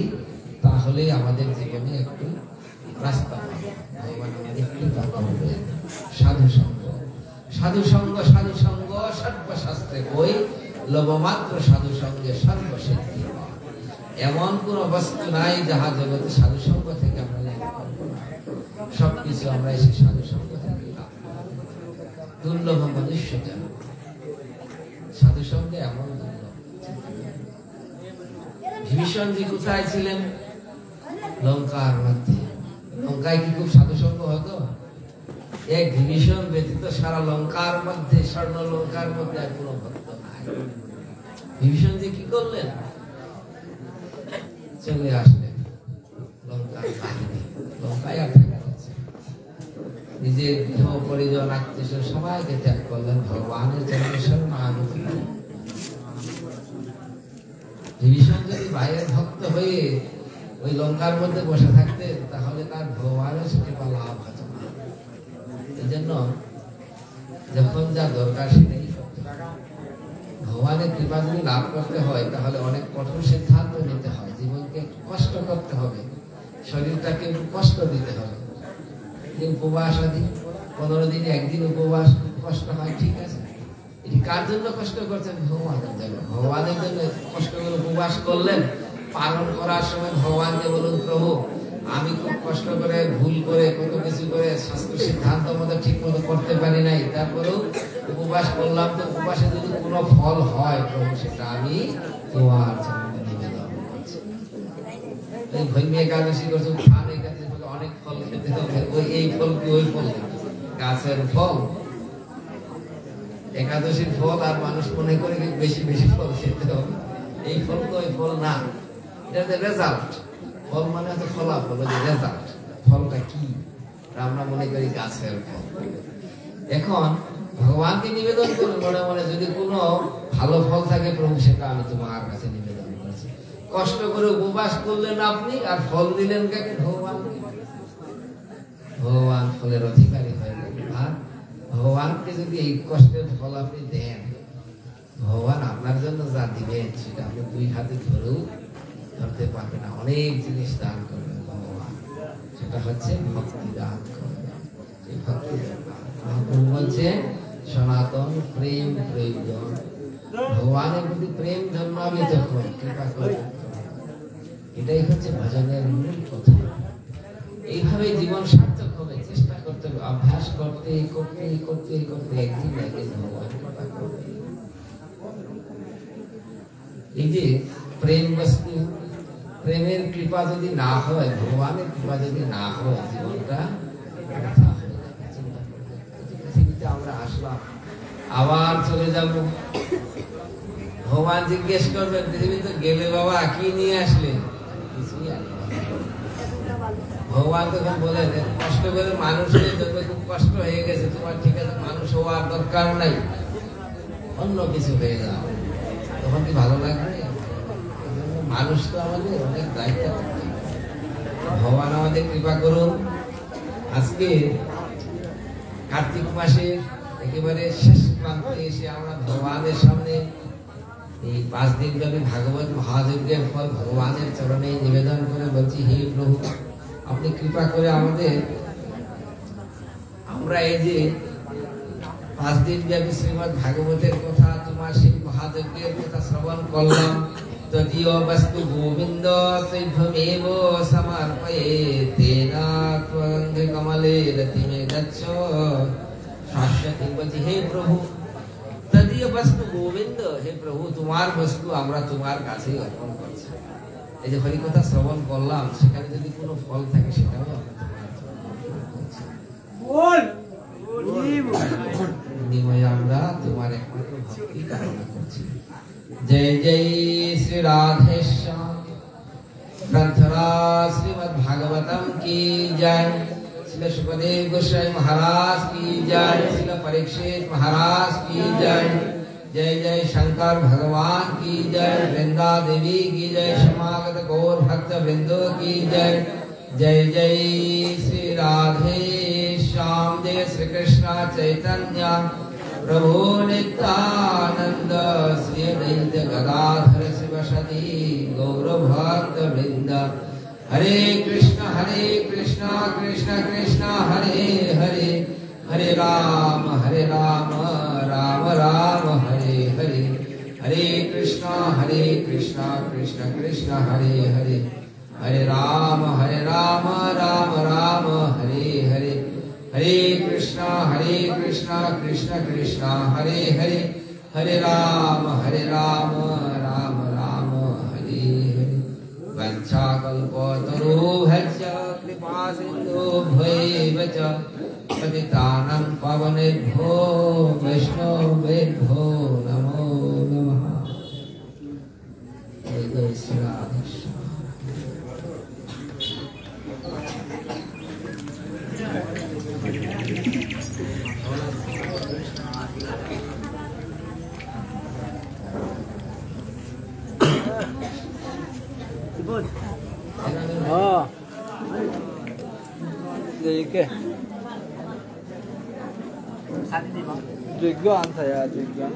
তাহলে আমাদের জীবনে একটু রাস্তা পাবে। ভগবান আমাদের কৃপা করবেন। সাধু সঙ্গ, সাধু সঙ্গ, সাধু সঙ্গ সর্বশাস্ত্রে কই, লবমাত্র সাধু সঙ্গে সর্বসিদ্ধি। এমন কোন বস্তু নাই যাহা জগতে সাধু সঙ্গ থেকে আমরা লাভ করব না। সবকিছু আমরা এসে সাধু সঙ্গ থেকে লাভ করব। দুর্লভ মনুষ্য যেন সাধু সঙ্গে এমন দুর্লভ। বিভীষণজি কোথায় ছিলেন? লঙ্কার মধ্যে। লঙ্কায় কি খুব সাধু সঙ্গ হতো? এক বিভীষণ ব্যতীত সারা লঙ্কার মধ্যে, স্বর্ণ লঙ্কার মধ্যে আর কোনো ভক্ত নাই। বিভীষণজি কি করলেন? চলে আসলেন লঙ্কার বাহিনী। লঙ্কায় আর থাকা যাচ্ছে, নিজের গৃহ পরিজন আত্মীয় সবাইকে ত্যাগ করলেন, ভগবানের চরণে শরণাগতি। বিভীষণ যদি বাইরের ভক্ত হয়ে ওই লঙ্কার মধ্যে বসে থাকতেন, তাহলে তার ভগবানের কৃপা লাভ হতো না। এই জন্য যখন যা দরকার সেটাই করতে হবে। ভগবানের কৃপা যদি লাভ করতে হয়, তাহলে অনেক কঠোর সিদ্ধান্ত নিতে হয়। জীবনকে কষ্ট করতে হবে, শরীরটাকে একটু কষ্ট দিতে হবে। উপবাস আদি 15 দিনে একদিন উপবাস কষ্ট হয়, ঠিক আছে। এটি কার জন্য কষ্ট করছেন? ভগবানের জন্য। ভগবানের জন্য কষ্ট করে উপবাস করলেন। পালন করার সময় ভগবানকে বলুন, প্রভু আমি খুব কষ্ট করে ভুল করে কত কিছু করে শাস্ত্র সিদ্ধান্ত মতো ঠিক মতো করতে পারি নাই, তারপরেও উপবাস করলাম, তো উপবাসে যদি কোনো ফল হয় প্রভু, সেটা আমি তোমার চরণে নিবেদন করছি। এই ভৈমী একাদশী করছো, খান একাদশী অনেক ফল খেতে হবে। ওই এই ফল কি ওই ফল? গাছের ফল, একাদশীর ফল। আর মানুষ মনে করে বেশি বেশি ফল খেতে হবে। এই ফল তো ওই ফল না, এটা রেজাল্ট। ফল মানে হচ্ছে ফলাফল, রেজাল্ট। ফলটা কি? আমরা মনে করি গাছের ফল। এখন ভগবানকে নিবেদন করুন মনে মনে, যদি কোনো ভালো ফল থাকে, প্রভু সেটা আমি তোমার কাছে নিবেদন করেছি। কষ্ট করে উপবাস করলেন আপনি, আর ফল দিলেন কাকে? ভগবানকে। ভগবান ফলের অধিকারী হয়ে গেলেন। আর ভগবানকে যদি এই কষ্টের ফল আপনি দেন, ভগবান আপনার জন্য যা দিবেন সেটা আপনি 2 হাতে ধরেও ধরতে পারবেন না। অনেক জিনিস দান করবেন ভগবান, সেটা হচ্ছে ভক্তি দান করবেন। এই ভক্তি বলছে সনাতন প্রেম প্রয়োজন। ভগবানের প্রতি প্রেম জন্মাবে তখন কৃপা করবেন। এটাই হচ্ছে ভজনের মূল কথা। এইভাবে জীবন সার্থক হবে। চেষ্টা করতে হবে, অভ্যাস করতে করতে করতে করতে একদিন একদিন ভগবান কৃপা করবে। এই যে প্রেম বস্তু, প্রেমের কৃপা যদি না হয়, ভগবানের কৃপা যদি না হয়, জীবনটা ব্যর্থ হয়ে যাবে। চিন্তা করবে, পৃথিবীতে আমরা আসলাম, আবার চলে যাব। ভগবান জিজ্ঞেস করবেন, পৃথিবীতে গেলে বাবা কি নিয়ে আসলেন? কিছুই আনলেন। ভগবান তখন বলেন, কষ্ট করে মানুষ হয়ে যাবে, খুব কষ্ট হয়ে গেছে তোমার, ঠিক আছে, মানুষ হওয়ার দরকার নাই, অন্য কিছু হয়ে যাও। তখন কি ভালো লাগবে? মানুষ তো আমাদের অনেক দায়িত্ব থাকে। ভগবান আমাদের কৃপা করুন। আজকে কার্তিক মাসের একেবারে শেষ প্রান্তে এসে আমরা ভগবানের সামনে এই 5 দিন ব্যাপী ভাগবত মহাযজ্ঞের ফল ভগবানের চরণে নিবেদন করে বলছি, হে প্রভু আপনি কৃপা করে আমাদের, আমরা এই যে 5 দিন ব্যাপী শ্রীমদ ভাগবতের কথা, তোমার সেই মহাযজ্ঞের কথা শ্রবণ করলাম। তদীয় বস্তু গোবিন্দ তৈভমেব সমর্পয়েৎ, তেনা ত্বঙ্গ কমলে রতিমে গচ্ছ শাশ্বতী। বলছি হে প্রভু, তদীয় বস্তু গোবিন্দ, হে প্রভু তোমার বস্তু আমরা তোমার কাছে অর্পণ করছি। এই যে হরি কথা শ্রবণ করলাম, সেখানে যদি কোনো ফল থাকে সেটাও আমরা আমরা তোমার একমাত্র ভক্তি কামনা করছি। জয় জয় শ্রী রাধেশ্যাম सुखदेव गोस्वामी महाराज की जय, श्री परीक्षित महाराज की जय, जय जय शंकर भगवान की जय, वृंदा देवी की जय, समागत गौर भक्त वृंदो की जय, जय जय श्री राधे श्याम, जय श्री कृष्ण चैतन्य प्रभु नित्यानंद, श्री अद्वैत गदाधर शिवसती गौर भक्त वृंद। हरे कृष्ण कृष्ण कृष्ण हरे हरे, हरे राम राम राम हरे हरे, हरे कृष्ण कृष्ण कृष्ण हरे हरे, हरे राम राम राम हरे हरे, हरे कृष्ण कृष्ण कृष्ण हरे हरे, हरे राम राम राम हरे हरे। वंशाकल्पतरुभ्यश्च कृपा सिन्धुभ्यैव च पतितानां पावनेभ्यो वैष्णवेभ्यो नमो नमः। जय जय Shri Radhe Shyam. Jika juga antaya juga.